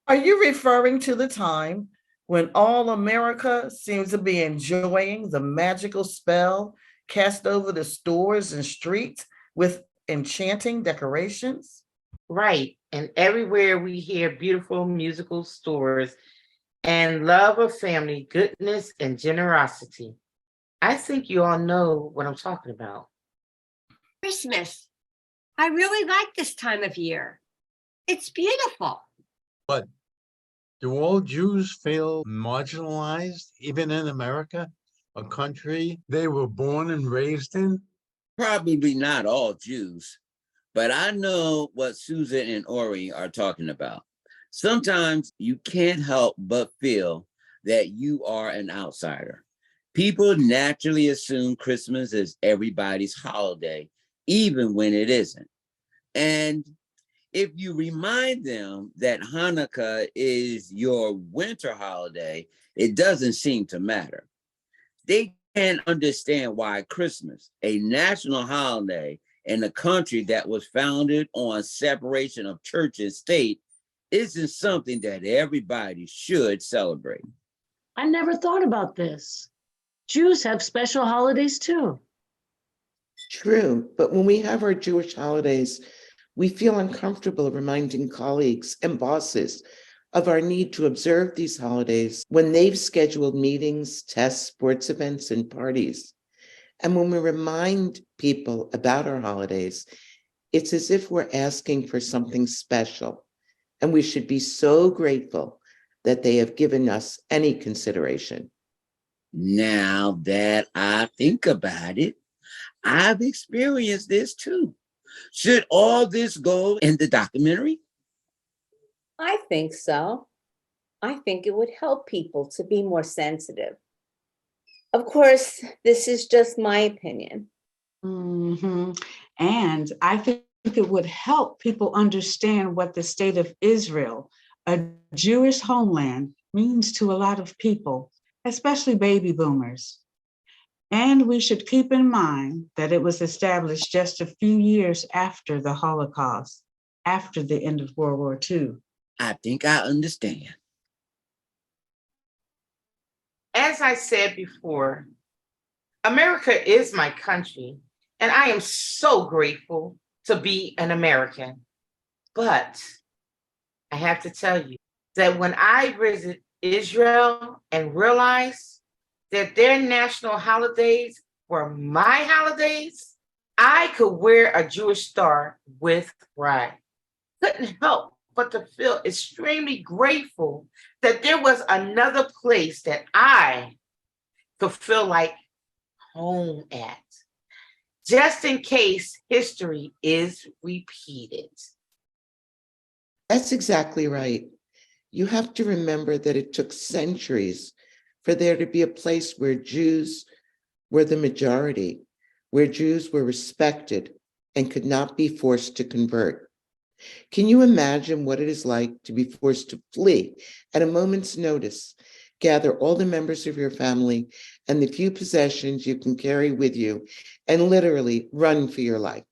Are you referring to the time when all America seems to be enjoying the magical spell cast over the stores and streets with enchanting decorations? Right. And everywhere we hear beautiful musical stores and love of family, goodness, and generosity. I think you all know what I'm talking about. Christmas. I really like this time of year. It's beautiful. But do all Jews feel marginalized, even in America, a country they were born and raised in? Probably not all Jews, but I know what Susan and Ori are talking about. Sometimes you can't help but feel that you are an outsider. People naturally assume Christmas is everybody's holiday, even when it isn't. And if you remind them that Hanukkah is your winter holiday, it doesn't seem to matter. They And understand why Christmas, a national holiday in a country that was founded on separation of church and state, isn't something that everybody should celebrate. I never thought about this. Jews have special holidays too. True, but when we have our Jewish holidays, we feel uncomfortable reminding colleagues and bosses of our need to observe these holidays when they've scheduled meetings, tests, sports events, and parties. And when we remind people about our holidays, it's as if we're asking for something special, and we should be so grateful that they have given us any consideration. Now that I think about it, I've experienced this too. Should all this go in the documentary? I think so. I think it would help people to be more sensitive. Of course, this is just my opinion. Mhm. And I think it would help people understand what the state of Israel, a Jewish homeland, means to a lot of people, especially baby boomers. And we should keep in mind that it was established just a few years after the Holocaust, after the end of World War II. I think I understand. As I said before, America is my country, and I am so grateful to be an American. But I have to tell you that when I visit Israel and realized that their national holidays were my holidays, I could wear a Jewish star with pride. Couldn't help but to feel extremely grateful that there was another place that I could feel like home at, just in case history is repeated. That's exactly right. You have to remember that it took centuries for there to be a place where Jews were the majority, where Jews were respected and could not be forced to convert. Can you imagine what it is like to be forced to flee at a moment's notice, gather all the members of your family and the few possessions you can carry with you, and literally run for your life?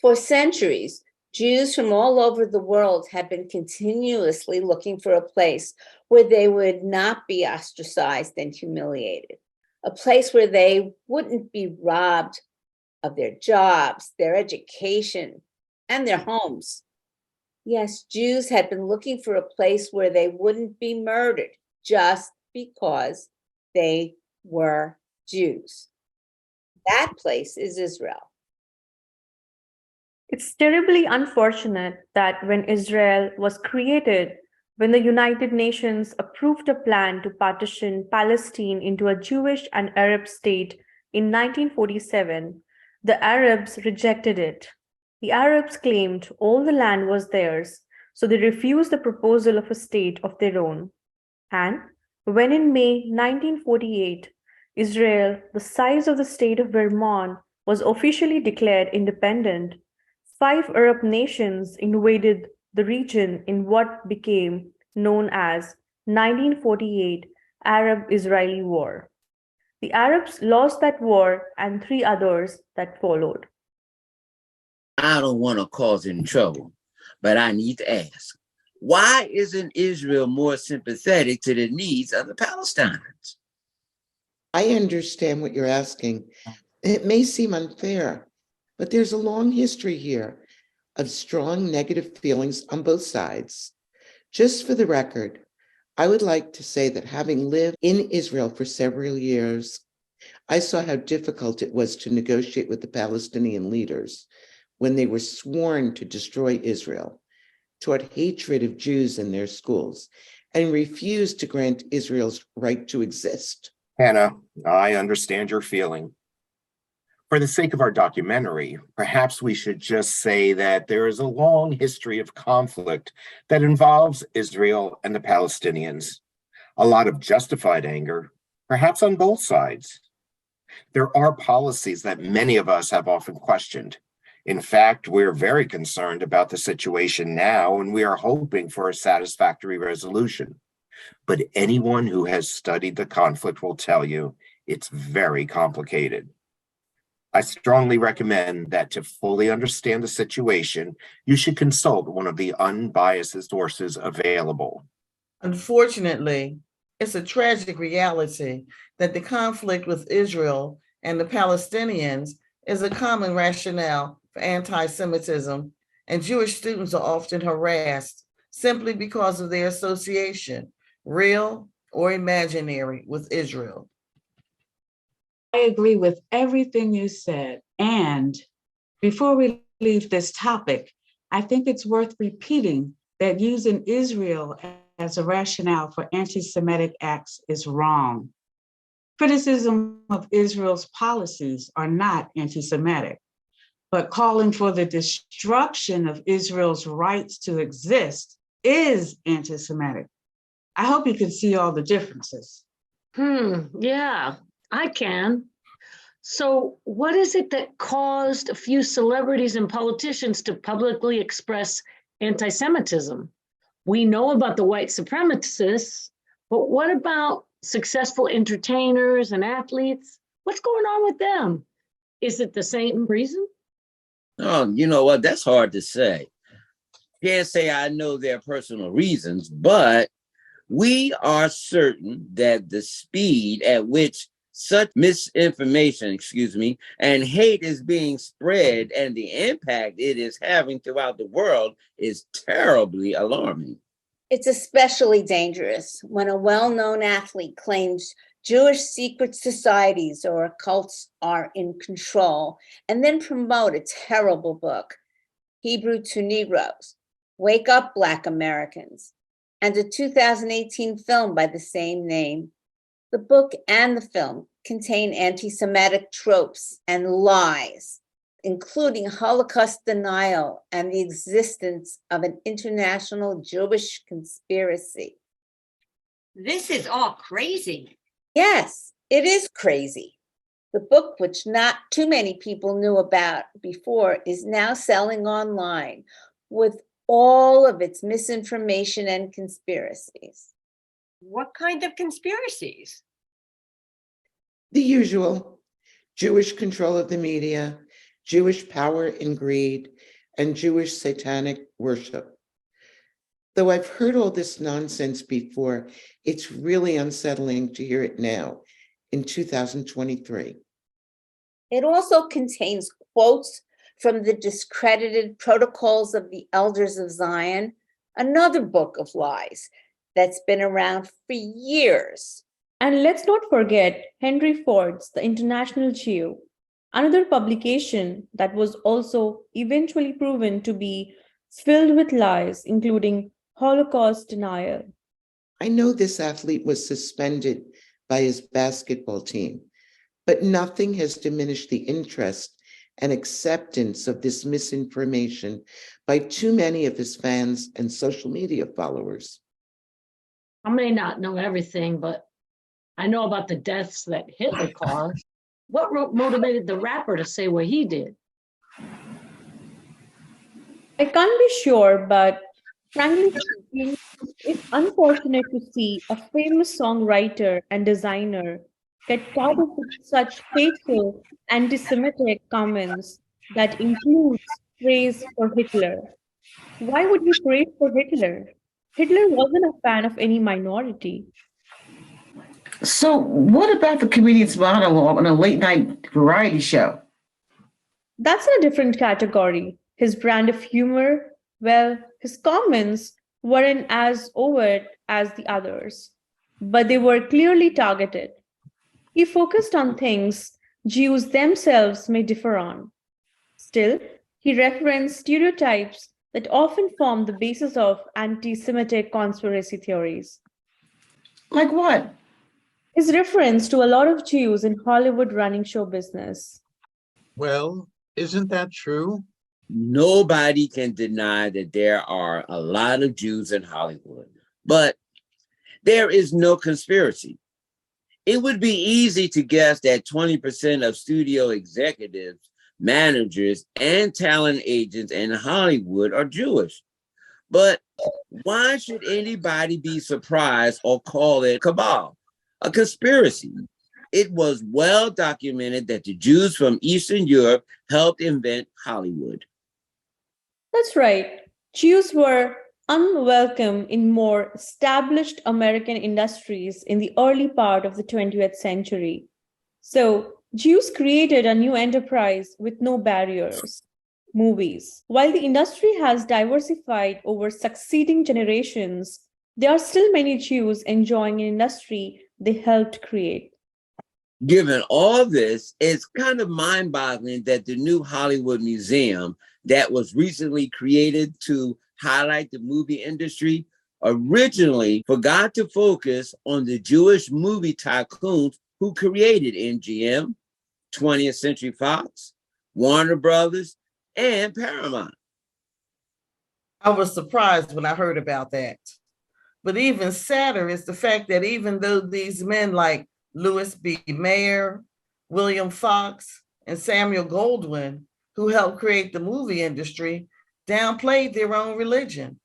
For centuries, Jews from all over the world have been continuously looking for a place where they would not be ostracized and humiliated, a place where they wouldn't be robbed of their jobs, their education, and their homes. Yes, Jews had been looking for a place where they wouldn't be murdered just because they were Jews. That place is Israel. It's terribly unfortunate that when Israel was created, when the United Nations approved a plan to partition Palestine into a Jewish and Arab state in 1947, the Arabs rejected it. The Arabs claimed all the land was theirs, so they refused the proposal of a state of their own. And when in May 1948, Israel, the size of the state of Vermont, was officially declared independent, 5 Arab nations invaded the region in what became known as 1948 Arab-Israeli War. The Arabs lost that war and 3 others that followed. I don't want to cause any trouble, but I need to ask, why isn't Israel more sympathetic to the needs of the Palestinians? I understand what you're asking. It may seem unfair, but there's a long history here of strong negative feelings on both sides. Just for the record, I would like to say that having lived in Israel for several years, I saw how difficult it was to negotiate with the Palestinian leaders when they were sworn to destroy Israel, taught hatred of Jews in their schools, and refused to grant Israel's right to exist. Hannah, I understand your feeling. For the sake of our documentary, perhaps we should just say that there is a long history of conflict that involves Israel and the Palestinians. A lot of justified anger, perhaps on both sides. There are policies that many of us have often questioned. In fact, we're very concerned about the situation now, and we are hoping for a satisfactory resolution. But anyone who has studied the conflict will tell you It's very complicated. I strongly recommend that to fully understand the situation, you should consult one of the unbiased sources available. Unfortunately, it's a tragic reality that the conflict with Israel and the Palestinians is a common rationale for anti-Semitism, and Jewish students are often harassed simply because of their association, real or imaginary, with Israel. I agree with everything you said. And before we leave this topic, I think it's worth repeating that using Israel as a rationale for anti-Semitic acts is wrong. Criticism of Israel's policies are not anti-Semitic, but calling for the destruction of Israel's rights to exist is anti-Semitic. I hope you can see all the differences. Yeah, I can. So what is it that caused a few celebrities and politicians to publicly express anti-Semitism? We know about the white supremacists, but what about successful entertainers and athletes? What's going on with them? Is it the same reason? Oh, you know what? That's hard to say. Can't say I know their personal reasons, but we are certain that the speed at which such misinformation, and hate is being spread and the impact it is having throughout the world is terribly alarming. It's especially dangerous when a well-known athlete claims Jewish secret societies or cults are in control and then promote a terrible book, Hebrew to Negroes, Wake Up Black Americans, and a 2018 film by the same name. The book and the film contain anti-Semitic tropes and lies, including Holocaust denial and the existence of an international Jewish conspiracy. This is all crazy. Yes, it is crazy. The book, which not too many people knew about before, is now selling online with all of its misinformation and conspiracies. What kind of conspiracies? The usual: Jewish control of the media, Jewish power and greed, and Jewish satanic worship. Though I've heard all this nonsense before, it's really unsettling to hear it now in 2023. It also contains quotes from the discredited Protocols of the Elders of Zion, another book of lies that's been around for years. And let's not forget Henry Ford's The International Jew, another publication that was also eventually proven to be filled with lies, including Holocaust denial. I know this athlete was suspended by his basketball team, but nothing has diminished the interest and acceptance of this misinformation by too many of his fans and social media followers. I may not know everything, but I know about the deaths that Hitler caused. What motivated the rapper to say what he did? I can't be sure, but frankly speaking, it's unfortunate to see a famous songwriter and designer get caught up with such hateful anti-Semitic comments that includes praise for Hitler. Why would you praise for Hitler? Hitler wasn't a fan of any minority. So what about the comedian's monologue on a late night variety show? That's in a different category. His brand of humor, well, his comments weren't as overt as the others, but they were clearly targeted. He focused on things Jews themselves may differ on. Still, he referenced stereotypes that often form the basis of anti-Semitic conspiracy theories. Like what? His reference to a lot of Jews in Hollywood running show business. Well, isn't that true? Nobody can deny that there are a lot of Jews in Hollywood, but there is no conspiracy. It would be easy to guess that 20% of studio executives, managers, and talent agents in Hollywood are Jewish. But why should anybody be surprised or call it cabal, a conspiracy? It was well documented that the Jews from Eastern Europe helped invent Hollywood. That's right. Jews were unwelcome in more established American industries in the early part of the 20th century. So, Jews created a new enterprise with no barriers: movies. While the industry has diversified over succeeding generations, there are still many Jews enjoying an industry they helped create. Given all this, it's kind of mind-boggling that the new Hollywood Museum that was recently created to highlight the movie industry originally forgot to focus on the Jewish movie tycoons who created MGM, 20th Century Fox, Warner Brothers, and Paramount. I was surprised when I heard about that. But even sadder is the fact that even though these men like Louis B. Mayer, William Fox, and Samuel Goldwyn, who helped create the movie industry, downplayed their own religion.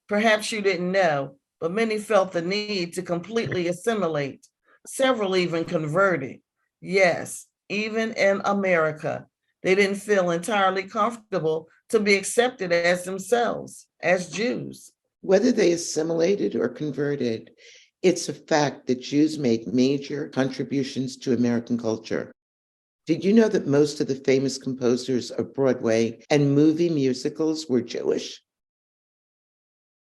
Perhaps you didn't know, but many felt the need to completely assimilate. Several even converted. Yes, even in America, they didn't feel entirely comfortable to be accepted as themselves, as Jews. Whether they assimilated or converted, it's a fact that Jews made major contributions to American culture. Did you know that most of the famous composers of Broadway and movie musicals were Jewish?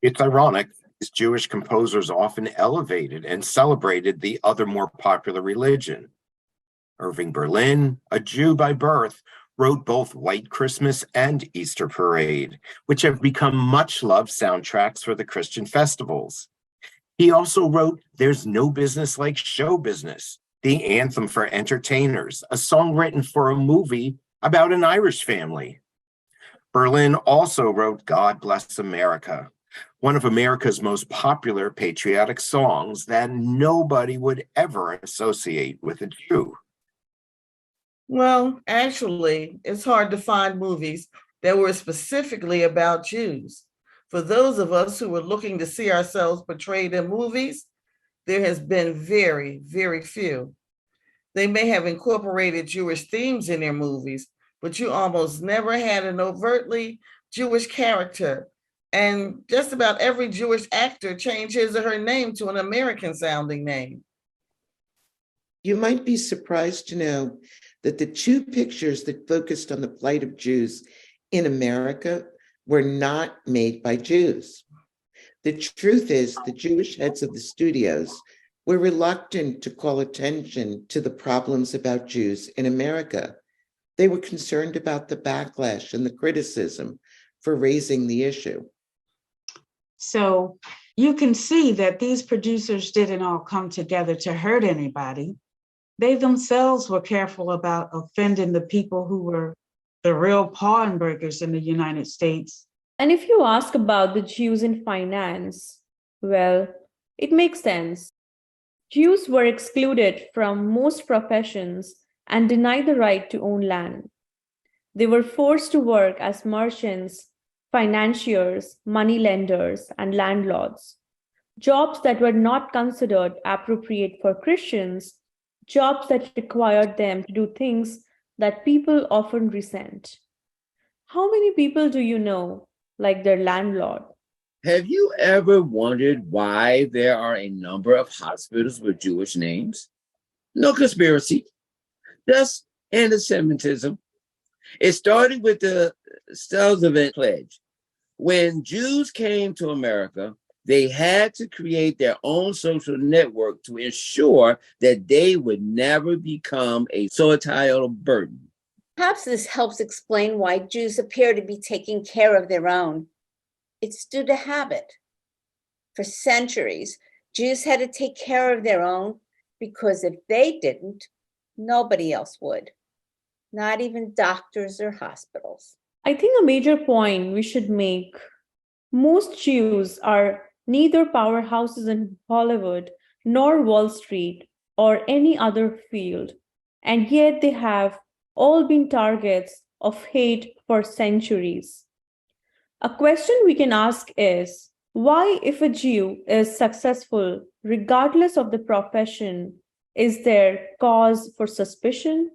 It's ironic, as Jewish composers often elevated and celebrated the other more popular religion. Irving Berlin, a Jew by birth, wrote both White Christmas and Easter Parade, which have become much-loved soundtracks for the Christian festivals. He also wrote There's No Business Like Show Business, the anthem for entertainers, a song written for a movie about an Irish family. Berlin also wrote God Bless America, one of America's most popular patriotic songs that nobody would ever associate with a Jew. Well, actually, it's hard to find movies that were specifically about Jews. For those of us who were looking to see ourselves portrayed in movies, there has been very, very few. They may have incorporated Jewish themes in their movies, but you almost never had an overtly Jewish character. And just about every Jewish actor changed his or her name to an American sounding name. You might be surprised to know that the two pictures that focused on the plight of Jews in America were not made by Jews. The truth is, the Jewish heads of the studios were reluctant to call attention to the problems about Jews in America. They were concerned about the backlash and the criticism for raising the issue. So you can see that these producers didn't all come together to hurt anybody. They themselves were careful about offending the people who were the real pawnbrokers in the United States. And if you ask about the Jews in finance, well, it makes sense. Jews were excluded from most professions and denied the right to own land. They were forced to work as merchants, financiers, moneylenders, and landlords. Jobs that were not considered appropriate for Christians, jobs that required them to do things that people often resent. How many people do you know, like their landlord? Have you ever wondered why there are a number of hospitals with Jewish names? No conspiracy, just antisemitism. It started with the Roosevelt Pledge. When Jews came to America, they had to create their own social network to ensure that they would never become a societal burden. Perhaps this helps explain why Jews appear to be taking care of their own. It's due to habit. For centuries, Jews had to take care of their own because if they didn't, nobody else would, not even doctors or hospitals. I think a major point we should make: most Jews are neither powerhouses in Hollywood nor Wall Street or any other field, and yet they have all been targets of hate for centuries. A question we can ask is, why, if a Jew is successful, regardless of the profession, Is there cause for suspicion?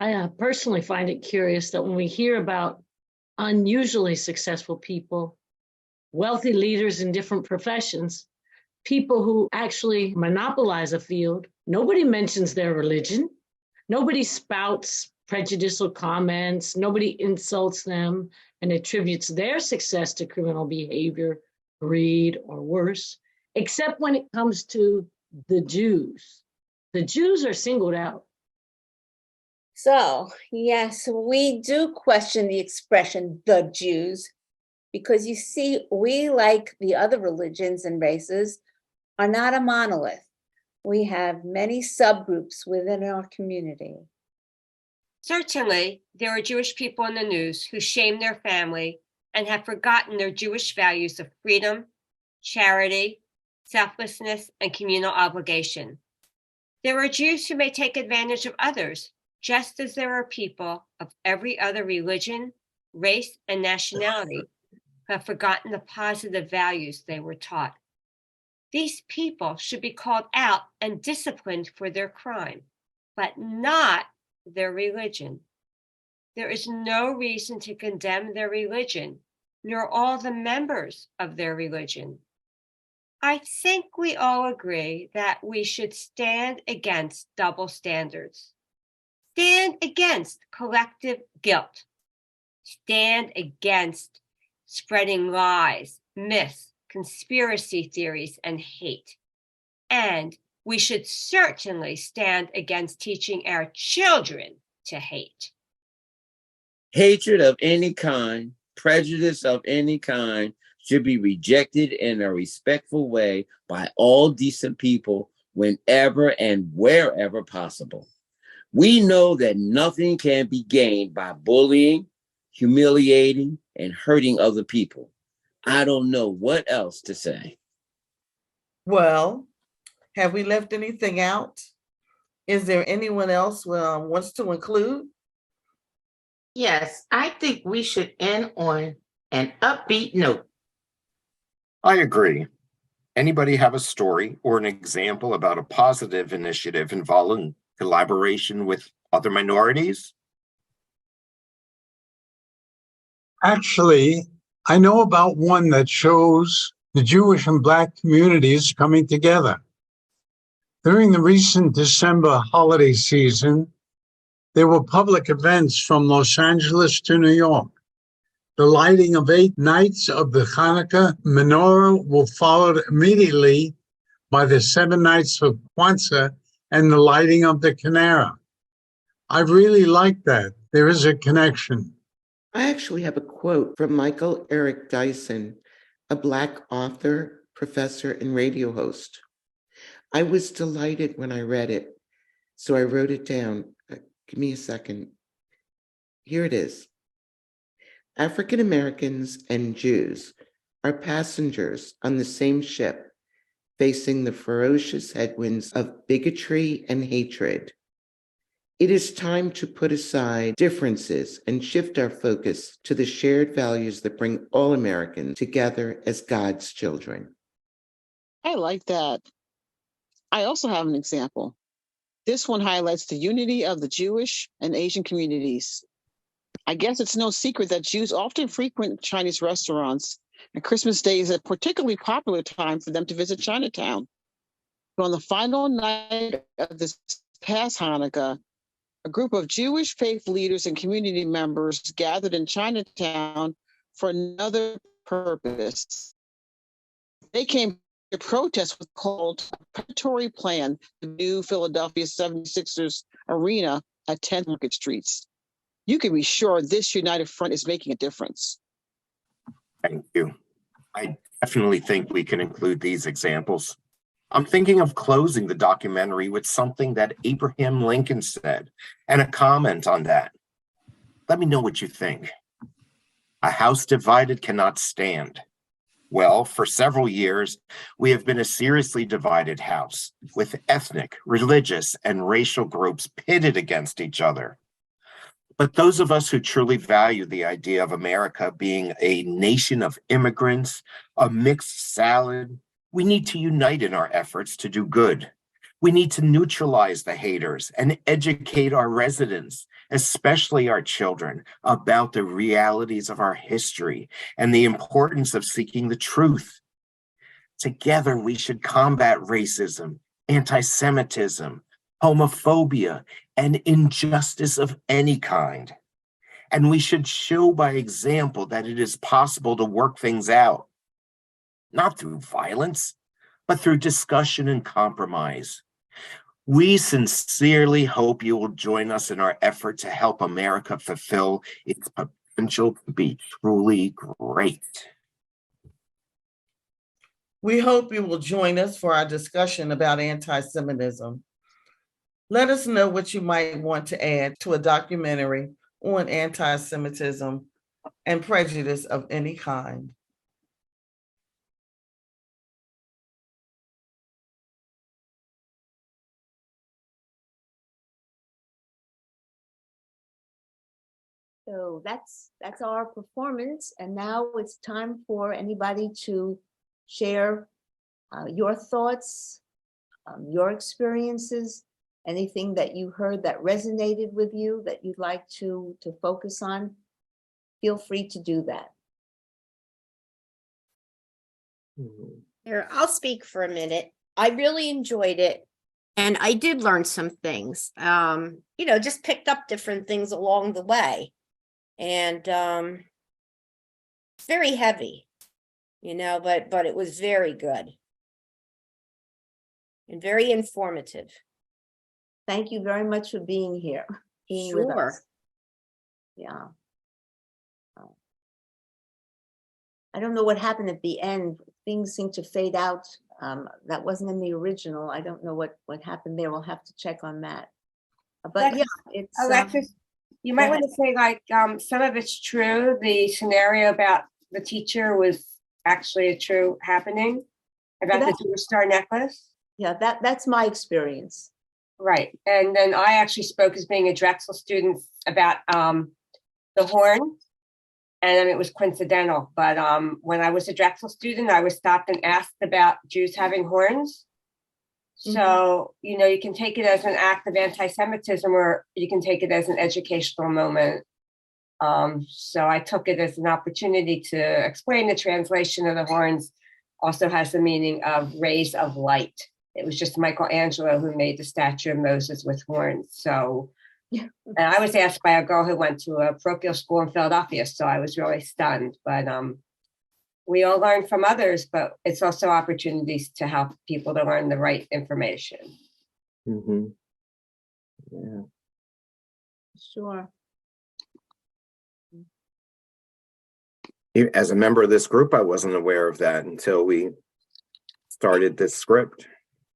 I personally find it curious that when we hear about unusually successful people, wealthy leaders in different professions, people who actually monopolize a field, nobody mentions their religion. Nobody spouts prejudicial comments. Nobody insults them and attributes their success to criminal behavior, greed, or worse, except when it comes to the Jews. The Jews are singled out. So, yes, we do question the expression, the Jews, because you see, we, like the other religions and races, are not a monolith. We have many subgroups within our community. Certainly, there are Jewish people in the news who shame their family and have forgotten their Jewish values of freedom, charity, selflessness, and communal obligation. There are Jews who may take advantage of others, just as there are people of every other religion, race, and nationality who have forgotten the positive values they were taught. These people should be called out and disciplined for their crime, but not their religion. There is no reason to condemn their religion, nor all the members of their religion. I think we all agree that we should stand against double standards. Stand against collective guilt. Stand against spreading lies, myths, conspiracy theories, and hate. And we should certainly stand against teaching our children to hate. Hatred of any kind, prejudice of any kind should be rejected in a respectful way by all decent people whenever and wherever possible. We know that nothing can be gained by bullying, humiliating, and hurting other people. I don't know what else to say. Well, have we left anything out? Is there anyone else wants to include? Yes, I think we should end on an upbeat note. I agree. Anybody have a story or an example about a positive initiative involving collaboration with other minorities? Actually, I know about one that shows the Jewish and Black communities coming together. During the recent December holiday season, there were public events from Los Angeles to New York. The lighting of 8 nights of the Hanukkah menorah were followed immediately by the 7 nights of Kwanzaa and the lighting of the Kinnara. I really like that. There is a connection. I actually have a quote from Michael Eric Dyson, a Black author, professor, and radio host. I was delighted when I read it, so I wrote it down. Give me a second. Here it is. African Americans and Jews are passengers on the same ship, facing the ferocious headwinds of bigotry and hatred. It is time to put aside differences and shift our focus to the shared values that bring all Americans together as God's children. I like that. I also have an example. This one highlights the unity of the Jewish and Asian communities. I guess it's no secret that Jews often frequent Chinese restaurants, and Christmas Day is a particularly popular time for them to visit Chinatown. But on the final night of this past Hanukkah, a group of Jewish faith leaders and community members gathered in Chinatown for another purpose. They came to protest what's called a predatory plan, the new Philadelphia 76ers arena at 10th Market Streets. You can be sure this united front is making a difference. Thank you. I definitely think we can include these examples. I'm thinking of closing the documentary with something that Abraham Lincoln said and a comment on that. Let me know what you think. A house divided cannot stand. Well, for several years, we have been a seriously divided house with ethnic, religious, and racial groups pitted against each other. But those of us who truly value the idea of America being a nation of immigrants, a mixed salad, we need to unite in our efforts to do good. We need to neutralize the haters and educate our residents, especially our children, about the realities of our history and the importance of seeking the truth. Together, we should combat racism, anti-Semitism, homophobia, and injustice of any kind. And we should show by example that it is possible to work things out, not through violence, but through discussion and compromise. We sincerely hope you will join us in our effort to help America fulfill its potential to be truly great. We hope you will join us for our discussion about anti-Semitism. Let us know what you might want to add to a documentary on anti-Semitism and prejudice of any kind. So that's our performance. And now it's time for anybody to share your thoughts, your experiences, anything that you heard that resonated with you that you'd like to focus on. Feel free to do that. Here, I'll speak for a minute. I really enjoyed it. And I did learn some things, just picked up different things along the way. And it's very heavy, but it was very good and very informative. Thank you very much for being here. With Sure. us. Yeah. I don't know what happened at the end. Things seem to fade out. That wasn't in the original. I don't know what happened there. We'll have to check on that. But Alexis, yeah, it's Alexis, you might want to say some of it's true. The scenario about the teacher was actually a true happening about the Jewish star necklace. Yeah, that's my experience. Right. And then I actually spoke as being a Drexel student about the horn. And then it was coincidental. But when I was a Drexel student, I was stopped and asked about Jews having horns. So, you can take it as an act of anti-Semitism, or you can take it as an educational moment. So I took it as an opportunity to explain the translation of the horns also has the meaning of rays of light. It was just Michelangelo who made the statue of Moses with horns. So, and I was asked by a girl who went to a parochial school in Philadelphia, so I was really stunned. But we all learn from others, but it's also opportunities to help people to learn the right information. Mm-hmm. Yeah. Sure. As a member of this group, I wasn't aware of that until we started this script.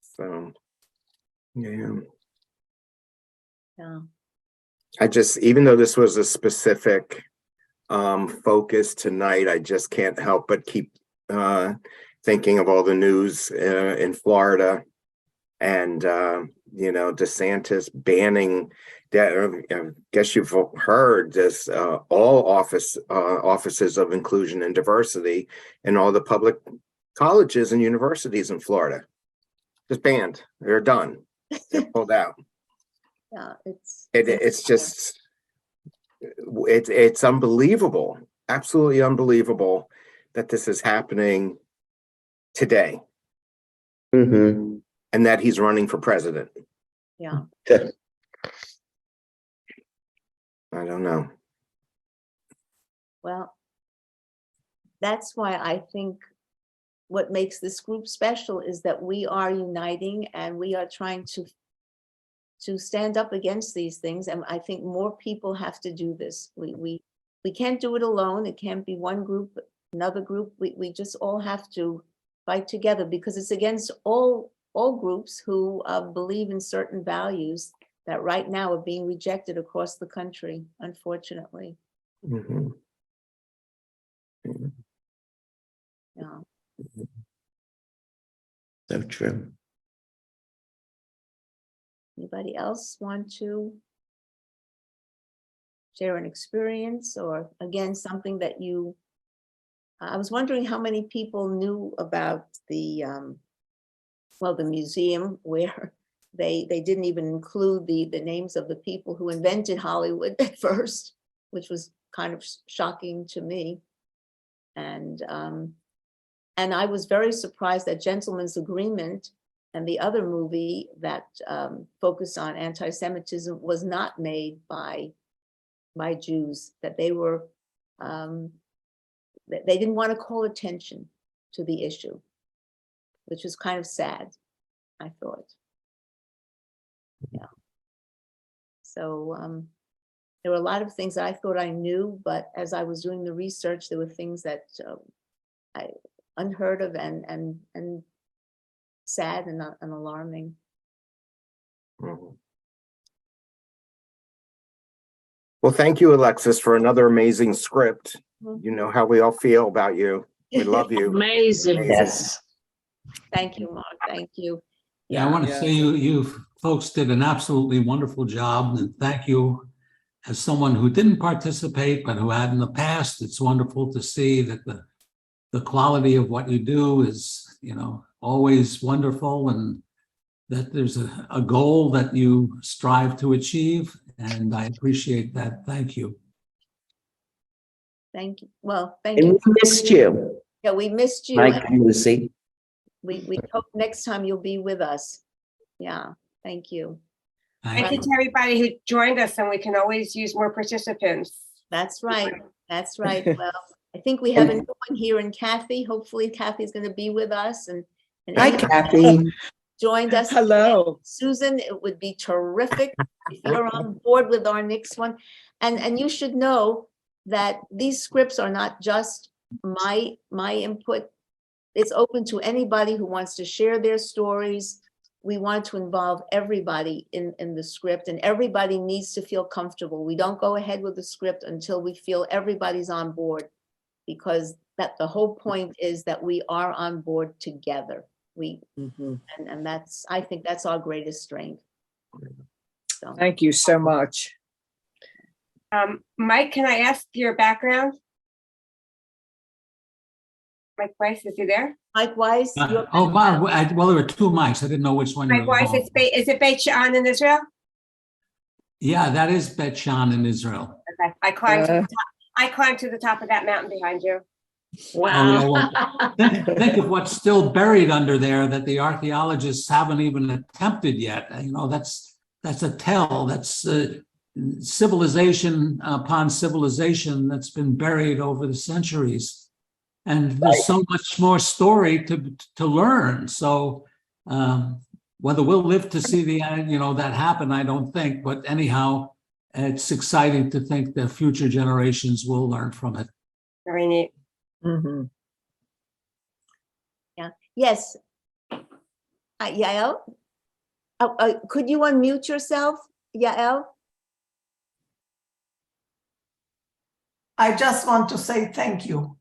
So, yeah. I just, even though this was a specific focus tonight, I just can't help but keep thinking of all the news in Florida and, DeSantis banning that. I guess you've heard this, all offices of inclusion and diversity in all the public colleges and universities in Florida. Just banned. They're done. They're pulled out. Yeah, it's just it's unbelievable, absolutely unbelievable that this is happening today, and that he's running for president. Yeah. I don't know. Well, that's why I think what makes this group special is that we are uniting and we are trying to stand up against these things. And I think more people have to do this. We can't do it alone. It can't be one group, another group. We just all have to fight together because it's against all groups who believe in certain values that right now are being rejected across the country, unfortunately. Yeah. So true. Anybody else want to share an experience or again, something that I was wondering how many people knew about the museum where They didn't even include the names of the people who invented Hollywood at first, which was kind of shocking to me. And I was very surprised that Gentleman's Agreement and the other movie that focused on anti-Semitism was not made by Jews, that they were, they didn't want to call attention to the issue, which was kind of sad, I thought. Yeah. So there were a lot of things that I thought I knew, but as I was doing the research, there were things that I unheard of and sad and alarming. Mhm. Well, thank you, Alexis, for another amazing script. You know how we all feel about you. We love you. Amazing. Yes. Thank you, Mark. Thank you. Yeah, I want to say you folks did an absolutely wonderful job, and thank you. As someone who didn't participate, but who had in the past, it's wonderful to see that the quality of what you do is, always wonderful, and that there's a goal that you strive to achieve, and I appreciate that. Thank you. Thank you. Well, thank And you. we missed you, Yeah, we missed you. Mike and Lucy. We hope next time you'll be with us. Yeah, thank you. Thank you to everybody who joined us, and we can always use more participants. That's right. That's right. Well, I think we have a new one here in Kathy. Hopefully Kathy's going to be with us. And Hi, anyone Kathy. joined us. Hello. Susan, it would be terrific if you're on board with our next one. And you should know that these scripts are not just my input. It's open to anybody who wants to share their stories. We want to involve everybody in the script, and everybody needs to feel comfortable. We don't go ahead with the script until we feel everybody's on board, because that the whole point is that we are on board together. And that's, I think that's our greatest strength. So. Thank you so much. Mike, can I ask your background? Mike Weiss, is he there? Mike Weiss? Well, there were two mics. I didn't know which one. Mike Weiss, is it Beit She'an in Israel? Yeah, that is Beit She'an in Israel. Okay, I climbed to the top of that mountain behind you. Wow. Think of what's still buried under there that the archaeologists haven't even attempted yet. That's a tell. That's civilization upon civilization that's been buried over the centuries. And there's so much more story to learn. So whether we'll live to see that happen, I don't think. But anyhow, it's exciting to think that future generations will learn from it. Very neat. Yeah. Yes. Yael? Could you unmute yourself, Yael? I just want to say thank you.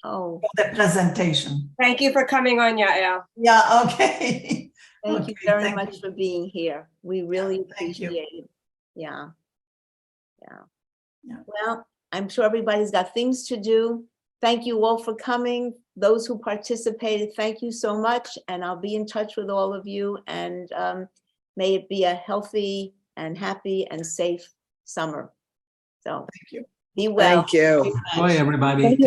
For the presentation. Thank you for coming on, Yael. Yeah, okay. Thank you very much for being here. We really appreciate it. Yeah. Well, I'm sure everybody's got things to do. Thank you all for coming. Those who participated, thank you so much. And I'll be in touch with all of you. And may it be a healthy and happy and safe summer. So thank you. Be well. Thank you. Bye, everybody. Thank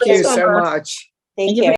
you so much. Thank you.